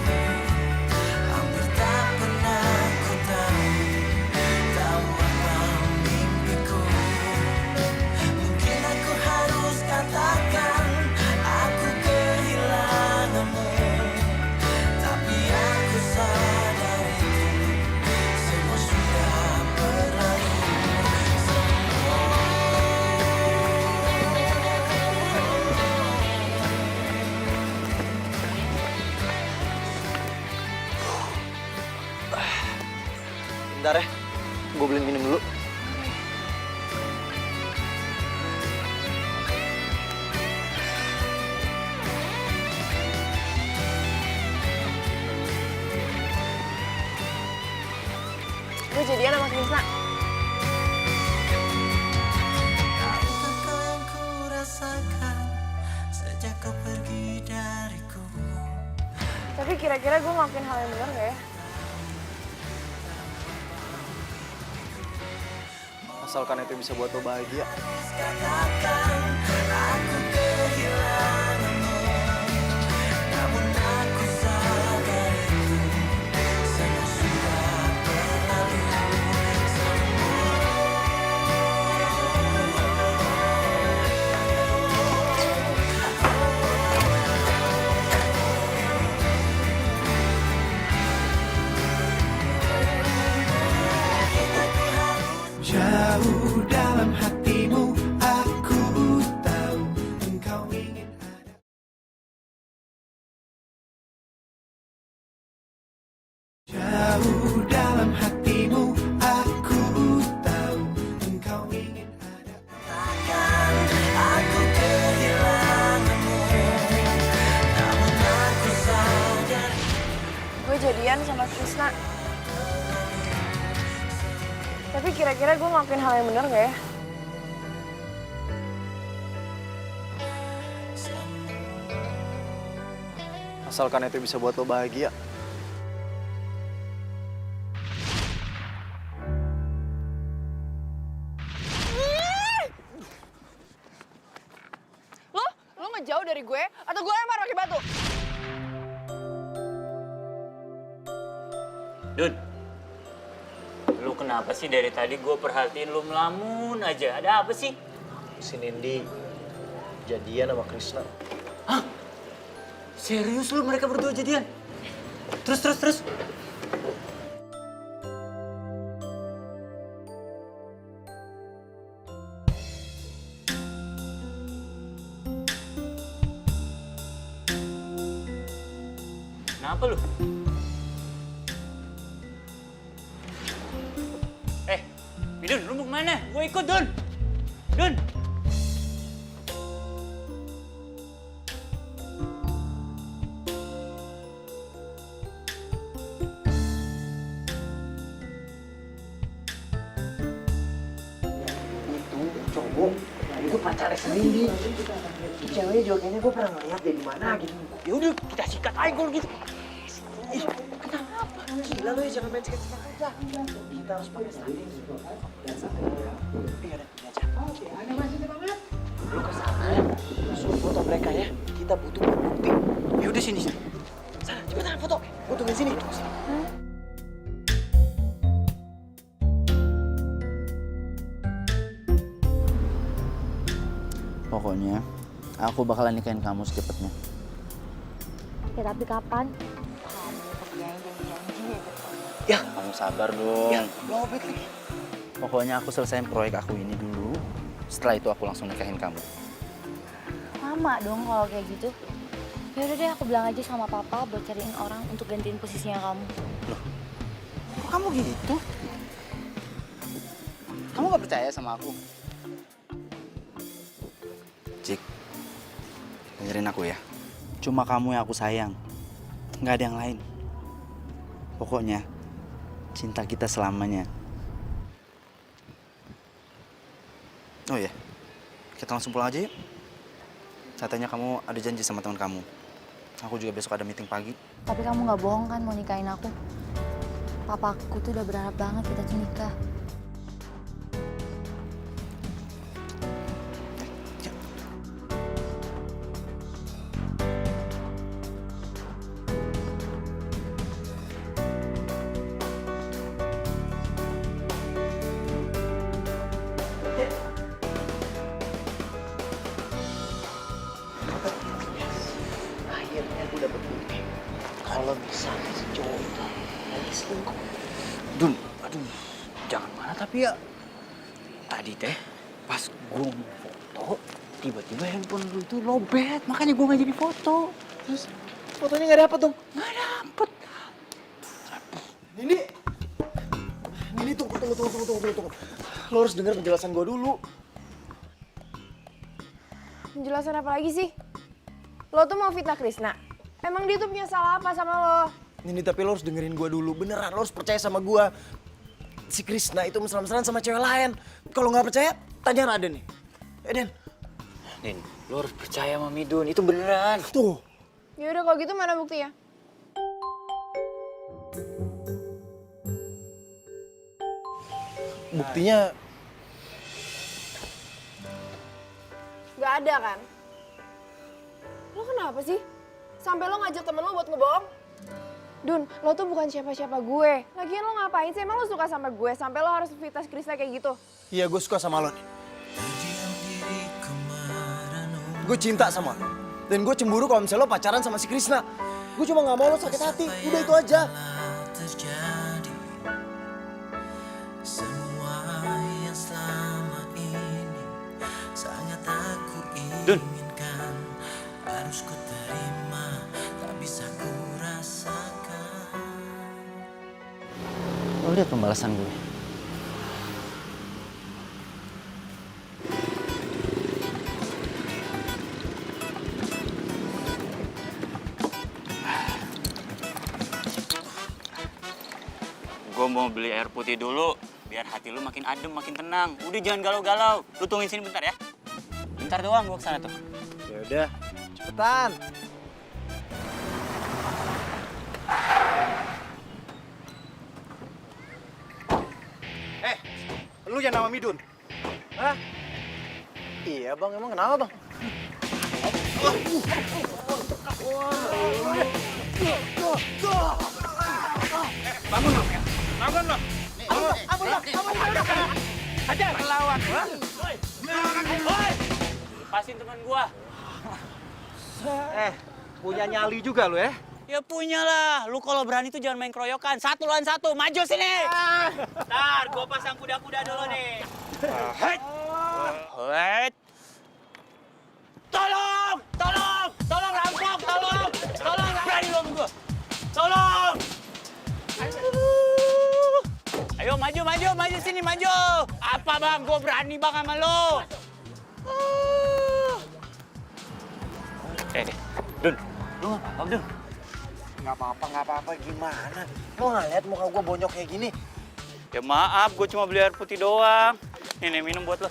Hampir tak pernah ku tahu apa mimpiku. Mungkin aku harus katakan aku kehilanganmu, tapi aku sadar itu semua sudah berlalu. Bentar ya, gue beliin minum dulu. Gue jadian sama Krisna. Tahukah kau yang ku rasakan sejak kau pergi dariku? Tapi kira-kira gue ngelakuin hal yang benar gak ya? Asalkan itu bisa buat lo bahagia. Katakan aku kehilanganmu, namun aku sadar itu semua sudah berlalu. Jauh dalam hatimu, aku tahu engkau ingin ada. Jauh dalam hatimu, aku tahu engkau ingin ada. Aku kehilanganmu, namun aku sadar. Gue jadian sama Krisna. Tapi kira-kira gue ngelakuin hal yang benar gak ya? Asalkan itu bisa buat lo bahagia. Lo ngejauh dari gue atau gue lempar pakai batu? Dun, lu kenapa sih dari tadi gue perhatiin lu melamun aja? Ada apa sih? Si Nindi jadian sama Krisna. Hah? Serius lu mereka berdua jadian? Terus. Kenapa lu? Dun, lu mau kemana? Gue ikut, Dun. Dun. Bu, itu pacarnya sendiri. Itu ceweknya juga kayaknya gue pernah ngeliat deh di mana gitu. Ya udah, kita sikat aja kalau gitu. Ih, kenapa? Gila lo ya, jangan main sikat-sikat aja. Kita harus pakai standing. Iya, udah, ini aja. Lu ke sana, suruh foto mereka ya. Kita butuh bukti. Ya udah sini. Sana, cepetan foto. Gue tungguin sini. Pokoknya, aku bakalan nikahin kamu secepatnya. Ya tapi kapan? Ya, Kamu sabar dong. ya, lobet lagi. Pokoknya aku selesaiin proyek aku ini dulu. Setelah itu aku langsung nikahin kamu. Lama dong kalau kayak gitu. Ya udah deh, aku bilang aja sama papa buat cariin orang untuk gantiin posisinya kamu. Kok kamu gitu? Kamu gak percaya sama aku? Cik, dengerin aku ya. Cuma kamu yang aku sayang. Nggak ada yang lain. Pokoknya, cinta kita selamanya. Oh iya, kita langsung pulang aja yuk. Katanya kamu ada janji sama teman kamu. Aku juga besok ada meeting pagi. Tapi kamu nggak bohong kan mau nikahin aku? Papaku tuh udah berharap banget kita tuh nikah. Akhirnya gue dapet bukti. Kalau misalnya si cowok itu lagi selingkuh. Dun, aduh, jangan marah tapi ya. Tadi teh, pas gue mau foto, tiba-tiba handphone lu itu lobet, makanya gue nggak jadi foto. Terus fotonya nggak dapet dong? Nggak dapet. Nini, tunggu. Lo harus dengar penjelasan gue dulu. Penjelasan apa lagi sih? Lo tuh mau fitnah Krisna? Emang dia tuh punya salah apa sama lo? Nini, tapi lo harus dengerin gue dulu. Beneran, lo harus percaya sama gue. Si Krisna itu mesra-mesraan sama cewek lain. Kalau nggak percaya, tanya Raden nih. Den. Din, lo harus percaya sama Midun, itu beneran. Tuh. Ya udah kalau gitu mana buktinya? Buktinya Gak ada kan? Lo kenapa sih? Sampai lo ngajak temen lo buat ngebohong? Dun, lo tuh bukan siapa-siapa gue. Lagian lo ngapain sih? Emang lo suka sama gue? Sampai lo harus fitnah Krisna kayak gitu? iya, gue suka sama lo nih. Gue cinta sama lo. Dan gue cemburu kalau misalnya lo pacaran sama si Krisna. Gue cuma gak mau lo sakit hati. Udah itu aja. terjadi semua yang selama ini sangat aku inginkan harus ku terima tak bisa ku rasakan. Lo lihat pembalasan gue. Gue mau beli air putih dulu, biar hati lu makin adem, makin tenang. Udah jangan galau-galau. Lu tungguin sini bentar ya. Bentar doang gue kesana tuh. Ya udah, cepetan. Lu yang nama Midun? Hah? Iya bang, emang kenapa bang? Bangun lo, bangun lo. Hajar lawan. Lepasin teman gua. Punya nyali juga lu ya? Ya punya lah. Lu kalau berani tuh jangan main keroyokan. 1 lawan 1, maju sini. Ntar gua pasang kuda-kuda dulu nih. Wait. Tolong rampok, tolong. Berani lu sama gua. Tolong. Ayo maju sini, maju. Apa bang, gue berani bang sama lo. Dun, lu nggak apa-apa Dun? Nggak apa-apa, gimana? Lo nggak lihat muka gue bonyok kayak gini? Ya maaf, gue cuma beli air putih doang. Nih minum buat lo.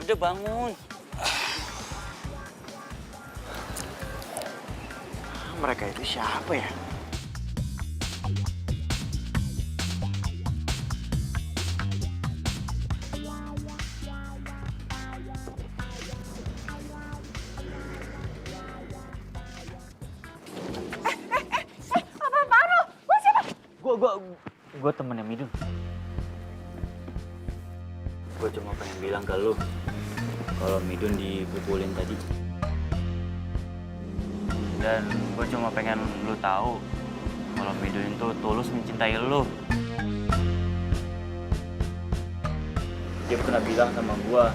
Udah bangun. Mereka itu siapa ya? Gue temennya Midun. Gue cuma pengen bilang ke lu kalau Midun dipukulin tadi. Dan gue cuma pengen lu tahu kalau Midun itu tulus mencintai lu. Dia pernah bilang sama gue,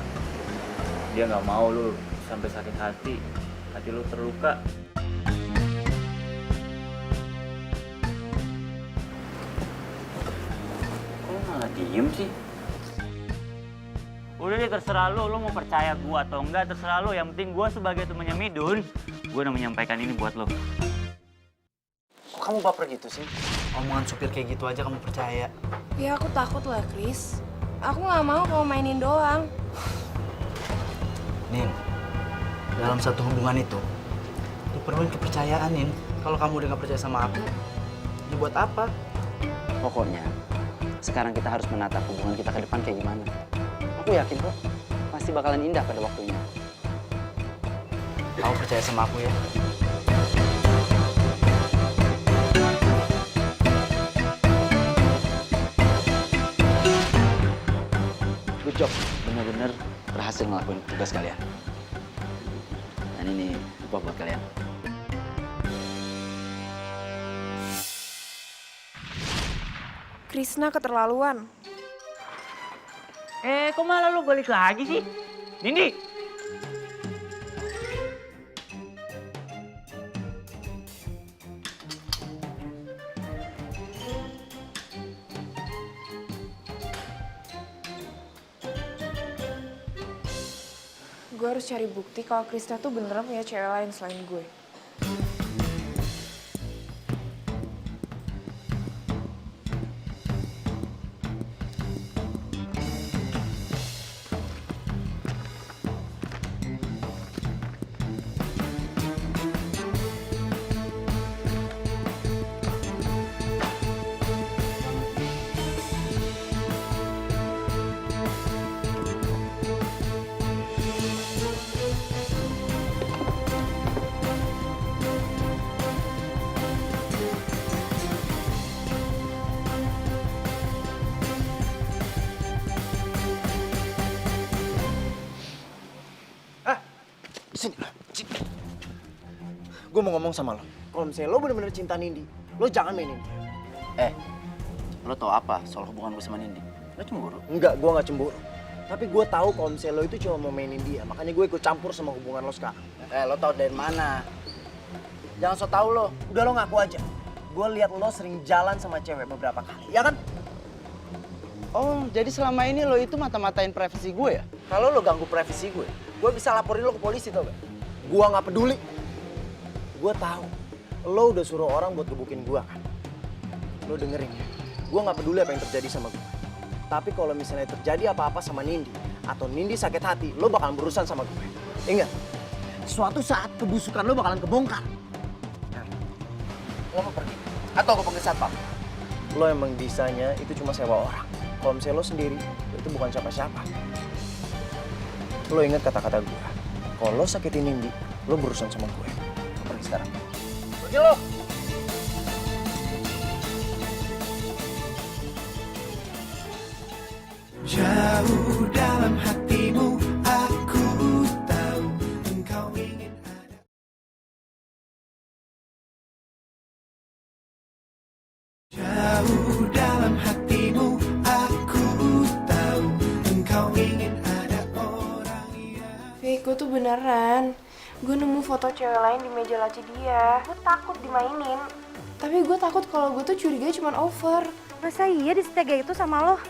dia nggak mau lu sampai sakit hati lu terluka. Malah diem sih. Udah deh terserah lu mau percaya gua atau enggak terserah lu. Yang penting gua sebagai temannya Midun, gua udah menyampaikan ini buat lu. Kok kamu baper gitu sih? Omongan supir kayak gitu aja kamu percaya? Ya aku takut lah, Chris. Aku nggak mau kamu mainin doang. Nin, dalam satu hubungan itu diperluin kepercayaan, Nin. Kalau kamu udah nggak percaya sama aku, ya buat apa? Pokoknya, sekarang kita harus menatap hubungan kita ke depan kayak gimana. Aku yakin kok, pasti bakalan indah pada waktunya. Kamu percaya sama aku ya? Good job, bener-bener berhasil ngelakuin tugas kalian. Dan ini upah buat kalian. Krisna keterlaluan. Kok malah lu balik lagi sih? Nindi! Gue harus cari bukti kalau Krisna tuh beneran punya cewek lain selain gue. Sini. Gue mau ngomong sama lo. Kalau misalnya lo bener-bener cinta Nindi, lo jangan mainin dia. Lo tau apa soal hubungan gue sama Nindi? Lo cemburu? Enggak, gue gak cemburu. Tapi gue tahu kalau misalnya lo itu cuma mau mainin dia. Makanya gue ikut campur sama hubungan lo sekarang. Lo tau dari mana? Jangan so tau lo. Udah lo ngaku aja. Gue lihat lo sering jalan sama cewek beberapa kali, ya kan? Oh, jadi selama ini lo itu mata-matain privasi gue ya? Kalau lo ganggu privasi gue bisa laporin lo ke polisi tau gak? Gue gak peduli. Gue tahu lo udah suruh orang buat gebukin gue kan? Lo dengerin ya, gue gak peduli apa yang terjadi sama gue. Tapi kalau misalnya terjadi apa-apa sama Nindi, atau Nindi sakit hati, lo bakalan berurusan sama gue. Ingat, suatu saat kebusukan lo bakalan kebongkar. Nah, lo mau pergi? Atau gue panggil satpam? Lo emang bisanya itu cuma sewa orang. Kalau misalnya lo sendiri, lo itu bukan siapa-siapa. Lo ingat kata-kata gue. Kalau lo sakitin Nindi, lo berurusan sama gue. Pergi sekarang. Pergi lo! Jauh dalam hatimu aku tahu engkau ingin ada. Jauh dalam hatimu aku tahu engkau ingin ada orang yang. Fik, gue tuh beneran. Gue nemu foto cewek lain di meja laci dia. Gue takut dimainin. Tapi gue takut kalau gue tuh curiga cuma over. Masa iya disetega itu sama lo?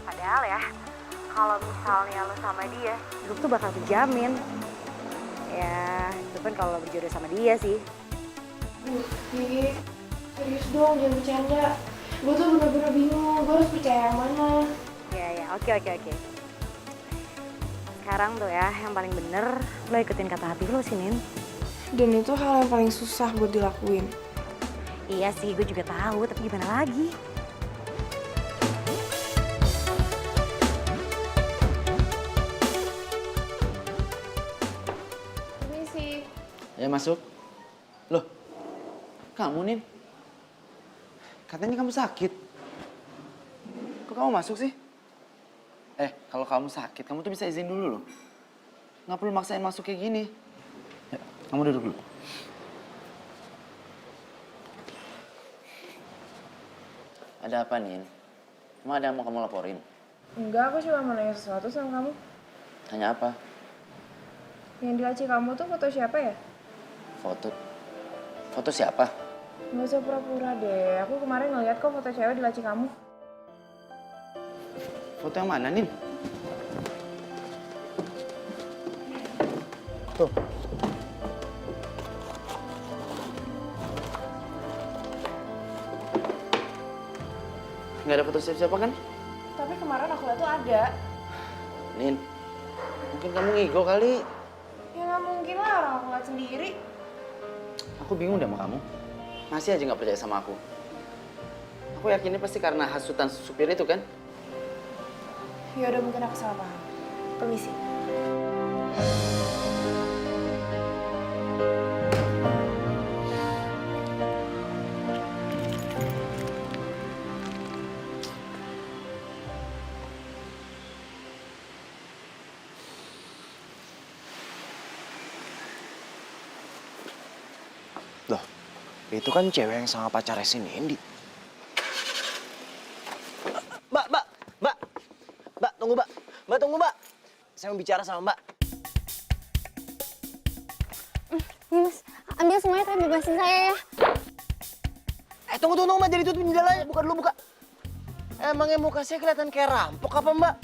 Padahal ya, kalau misalnya lo sama dia, hidup tuh bakal terjamin. Ya, itu kan kalau lo berjodoh sama dia sih. Fik, serius dong, jangan bercanda. Gue tuh bener-bener bingung, gue harus percaya yang mana. Ya, oke. sekarang tuh ya, yang paling bener lo ikutin kata hati lo sih, Nin. Dan itu hal yang paling susah buat dilakuin. Iya sih, gue juga tahu, tapi gimana lagi? Permisi. Ya masuk. Loh, kamu Nin? Katanya kamu sakit. Kok kamu masuk sih? Kalau kamu sakit, kamu tuh bisa izin dulu loh. Nggak perlu maksain masuk kayak gini. Ya, kamu duduk dulu. Ada apa, Nin? Emang ada yang mau kamu laporin? Enggak, aku cuma mau nanya sesuatu sama kamu. Tanya apa? Yang di laci kamu tuh foto siapa ya? Foto? Foto siapa? Nggak usah pura-pura deh. Aku kemarin ngeliat kok foto cewek di laci kamu. Foto yang mana, Nin? Tuh. Nggak ada foto siapa-siapa kan? Tapi kemarin aku lihat tuh ada. Nin, mungkin kamu ngigo kali. Ya nggak mungkin lah, orang aku lihat sendiri. Aku bingung deh sama kamu. Masih aja nggak percaya sama aku. Aku yakin ini pasti karena hasutan supir itu kan? Ya udah, mungkin aku salah paham. Permisi. Loh, itu kan cewek yang sama pacarnya si Nindi. Mbak, tunggu, Mbak. Saya mau bicara sama Mbak. Mas, ambil semuanya tapi bebasin saya ya. Tunggu, Mbak. Jadi tutup jendelanya. Buka dulu, buka. Emangnya muka saya kelihatan kayak rampok apa, Mbak?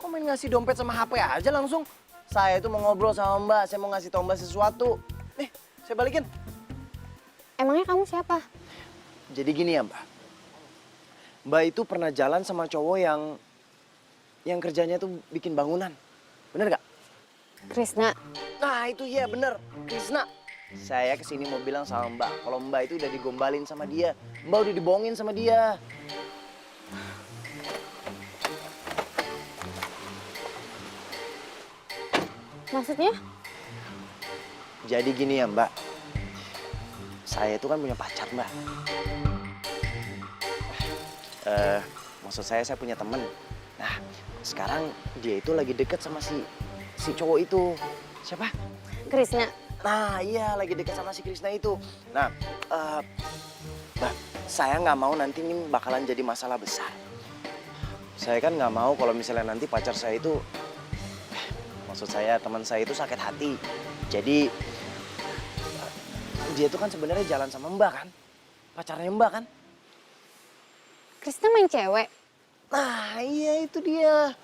Kok main ngasih dompet sama HP aja langsung? Saya itu mau ngobrol sama Mbak. Saya mau ngasih tau Mbak sesuatu. Nih, saya balikin. Emangnya kamu siapa? Jadi gini ya, Mbak. Mbak itu pernah jalan sama cowok yang kerjanya tuh bikin bangunan. Bener gak? Krisna. Nah, itu iya bener. Krisna. Saya kesini mau bilang sama Mbak, kalau Mbak itu udah digombalin sama dia. Mbak udah dibohongin sama dia. Maksudnya? Jadi gini ya, Mbak. Saya itu kan punya pacar, Mbak. Maksud saya punya temen. Nah, sekarang dia itu lagi deket sama si cowok itu. Siapa? Krisna. Nah, iya lagi deket sama si Krisna itu. Nah, Mbak, saya nggak mau nanti ini bakalan jadi masalah besar. Saya kan nggak mau kalau misalnya nanti pacar saya itu, maksud saya teman saya itu sakit hati. Jadi, dia itu kan sebenarnya jalan sama Mbak kan? Pacarnya Mbak kan? Krisna main cewek. Nah, iya itu dia.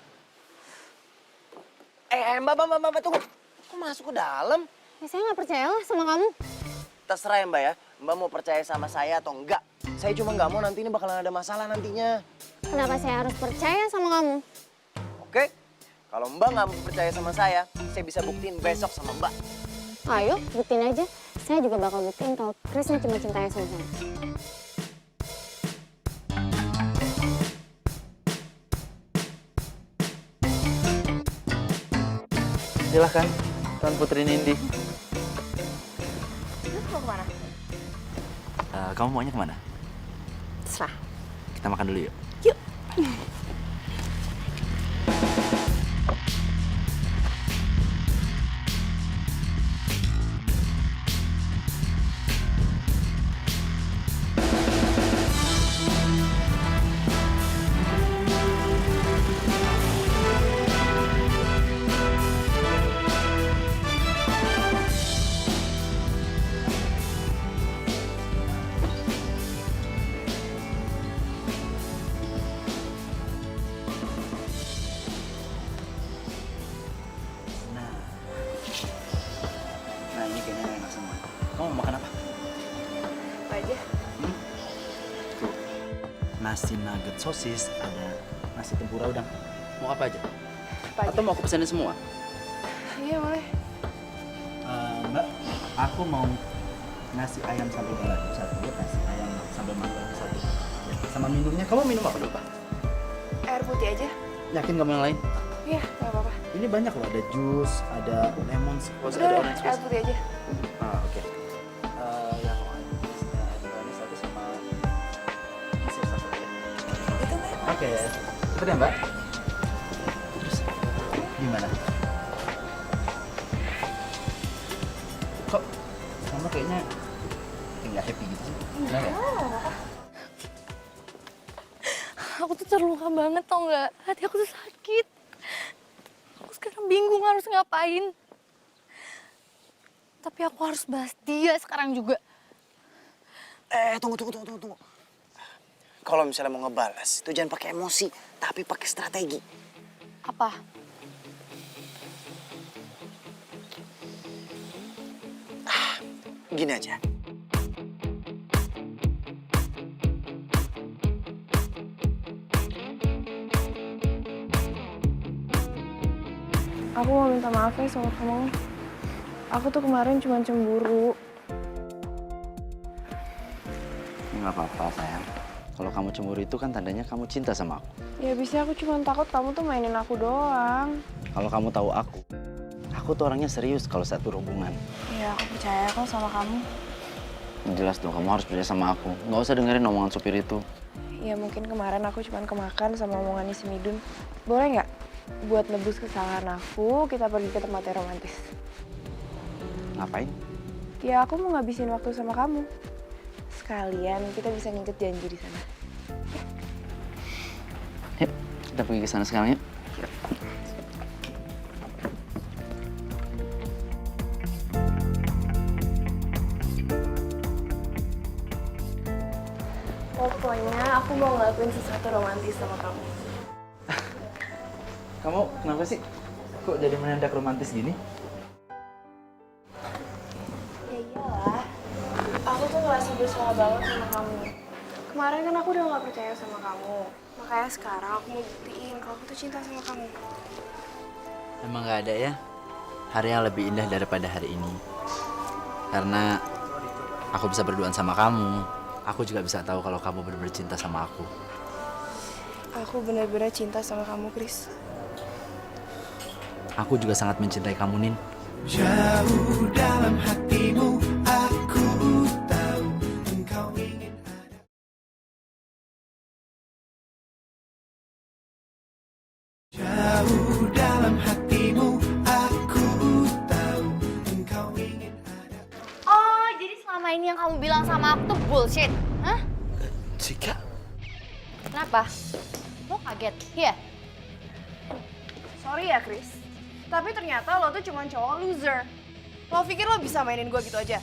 Mbak, tunggu. Kok masuk ke dalam? Ya saya nggak percaya lah sama kamu. Terserah ya, Mbak ya. Mbak mau percaya sama saya atau enggak. Saya cuma nggak mau nanti ini bakalan ada masalah nantinya. Kenapa saya harus percaya sama kamu? Oke? Kalau Mbak nggak mau percaya sama saya bisa buktiin besok sama Mbak. Ayo, buktiin aja. Saya juga bakal buktiin kalau Krisna cuma cintanya sama saya. Silahkan, Tuan Putri Nindi. Terus mau kemana? Kamu maunya kemana? Terserah. Kita makan dulu yuk. Yuk. Nah, ini kayaknya enak semua. Kamu mau makan apa? Apa aja? Tuh, nasi nugget sosis, ada nasi tempura udang. Mau apa aja? Apa aja? Atau mau aku pesanin semua? Iya boleh. Mbak, aku mau nasi ayam sambal balado satu, nasi ayam sambal mangga satu. Ya, sama minumnya, kamu minum apa dulu, Pak? Air putih aja. Yakin kamu yang lain? Iya, nggak apa-apa. Ini banyak loh, ada jus, ada lemon squash, Udah, ada udah, orange air juice. putih aja. Oke. Yang lain satu sama nasi satu ya. Itu nih. Oke, itu deh Mbak. Terus gimana? Kok kamu kayaknya nggak happy gitu sih? Kenapa? Aku tuh terluka banget tau nggak? Hati aku tuh sakit. Aku sekarang bingung harus ngapain. Tapi aku harus bahas dia sekarang juga. Tunggu. Kalau misalnya mau ngebalas, itu jangan pakai emosi, tapi pakai strategi. Apa? Gini aja. Aku mau minta maaf ya sama kamu. Aku tuh kemarin cuma cemburu. Nggak apa-apa sayang. Kalau kamu cemburu itu kan tandanya kamu cinta sama aku. Ya bisa aku cuma takut kamu tuh mainin aku doang. Kalau kamu tahu aku tuh orangnya serius kalau satu hubungan. Ya aku percaya kok sama kamu. Jelas dong, kamu harus percaya sama aku. Nggak usah dengerin omongan supir itu. Ya mungkin kemarin aku cuma kemakan sama omongannya si Midun. Boleh nggak? Buat nebus kesalahan aku, kita pergi ke tempat yang romantis. Ngapain? Ya aku mau ngabisin waktu sama kamu. Sekalian kita bisa nginget janji di sana. Yuk, kita pergi ke sana sekarang yuk. Pokoknya aku mau ngelakuin sesuatu romantis sama kamu. Kamu kenapa sih? Kok jadi mendadak romantis gini? Ya iyalah. Aku tuh ngerasa bersalah banget sama kamu. Kemarin kan aku udah gak percaya sama kamu. Makanya sekarang aku mau buktiin kalau aku tuh cinta sama kamu. Emang gak ada ya hari yang lebih indah daripada hari ini. Karena aku bisa berduaan sama kamu. Aku juga bisa tahu kalau kamu benar-benar cinta sama aku. Aku benar-benar cinta sama kamu, Chris. Aku juga sangat mencintai kamu, Nin. Jauh dalam hatimu aku tahu engkau ingin ada. Jauh dalam hatimu aku tahu engkau ingin ada. Oh, jadi selama ini yang kamu bilang sama aku tuh bullshit? Hah? Jika Kenapa? Lo kaget? Iya? Sorry ya, Chris. Tapi ternyata lo tuh cuma cowok loser. Lo pikir lo bisa mainin gue gitu aja?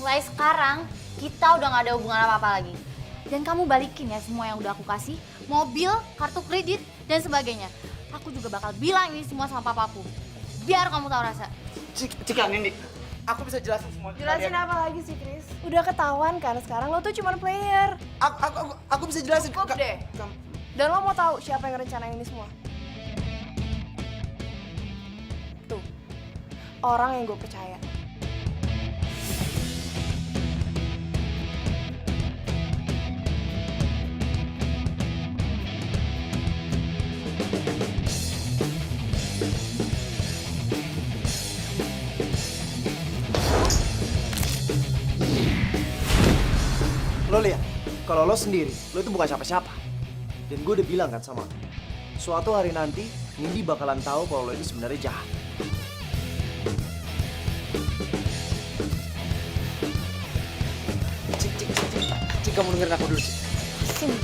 Mulai sekarang, kita udah gak ada hubungan apa-apa lagi. Dan kamu balikin ya semua yang udah aku kasih. Mobil, kartu kredit, dan sebagainya. Aku juga bakal bilang ini semua sama papaku. Biar kamu tahu rasa. Cika, Nindi, aku bisa jelasin semua. Jelasin apa lagi sih, Chris? Udah ketahuan kan sekarang lo tuh cuma player. Aku bisa jelasin. Cukup deh. Dan lo mau tahu siapa yang rencanain ini semua? Tuh, orang yang gue percaya. Lo lihat, kalau lo sendiri, lo itu bukan siapa-siapa. Dan gue udah bilang kan sama lo, suatu hari nanti Nindi bakalan tahu kalau lo itu sebenarnya jahat. Cik, kamu dengerin aku dulu, Cik. Sini,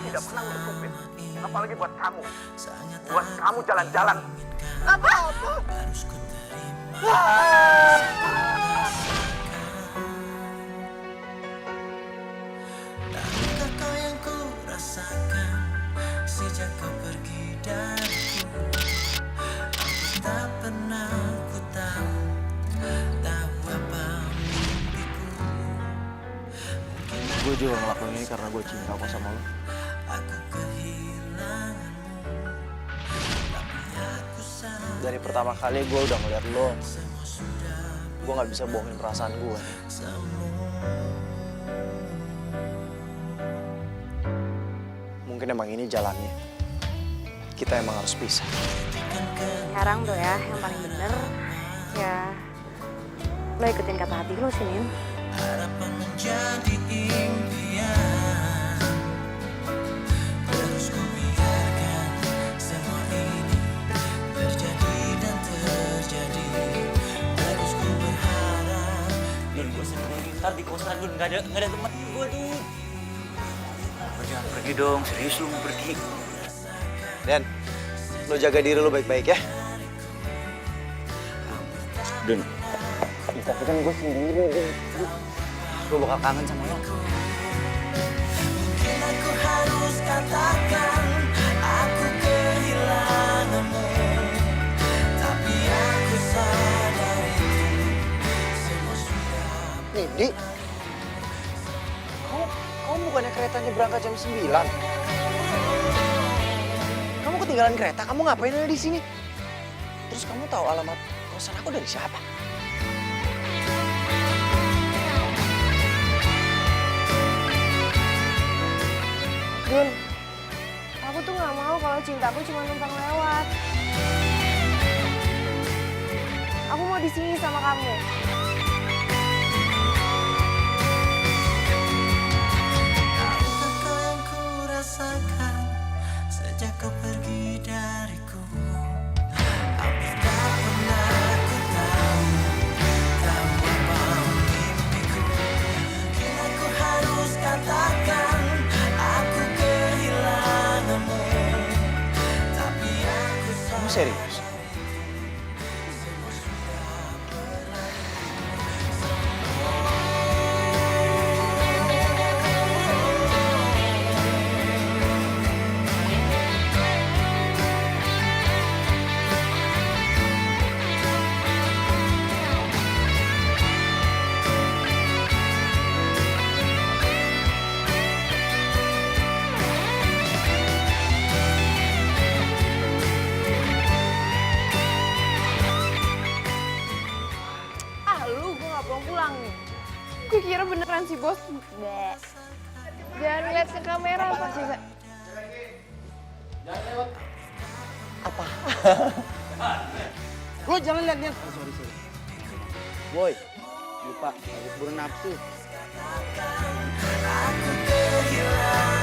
tidak pernah untuk supir. Apalagi buat kamu. Buat kamu jalan-jalan. Apa-apa? Tahukah kau yang ku rasakan sejak kau pergi dariku? Aku tak pernah ku tahu apa mimpiku. Gue juga ngelakuin ini karena gue cinta kok sama lo. Aku kehilanganmu, tapi aku sadar Dari pertama kali gue udah ngeliat lo, gue nggak bisa bohongin perasaan gue. Mungkin emang ini jalannya. Kita emang harus pisah. Sekarang tuh ya, yang paling bener ya lo ikutin kata hati lo sih, Nin. harapan menjadi impian. Terus ku biarkan semua ini terjadi dan terjadi. Terus ku berharap. Dun, gue sedih. Ntar di kosan Dun, nggak ada teman gue, Dun. Lo jangan pergi dong, serius lu mau pergi. Dan, lo jaga diri lo baik-baik ya. Dun, Tapi kan gue sendiri, gue bakal kangen sama lo. Mungkin aku harus katakan aku kehilanganmu, tapi aku sadar itu semua sudah. Nih, Di. Kamu bukannya keretanya berangkat jam 9? Kamu ketinggalan kereta, kamu ngapain ada di sini? Terus kamu tahu alamat kosan aku dari siapa? Dun, aku tuh nggak mau kalau cintaku cuma numpang lewat. Aku mau di sini sama kamu. Tahukah kau yang ku rasakan sejak kau pergi dariku? Hampir tak pernah ku tahu apa mimpiku. Mungkin aku harus katakan aku kehilanganmu, tapi aku Kamu serius? Ah, lu gue nggak pulang nih. Gue kira beneran si bos. Bleh. Jangan lihat ke kamera pasti. Lo jangan lihat-lihat. Oh, sorry. Boy, lupa, habis buru nafsu. kehilanganmu.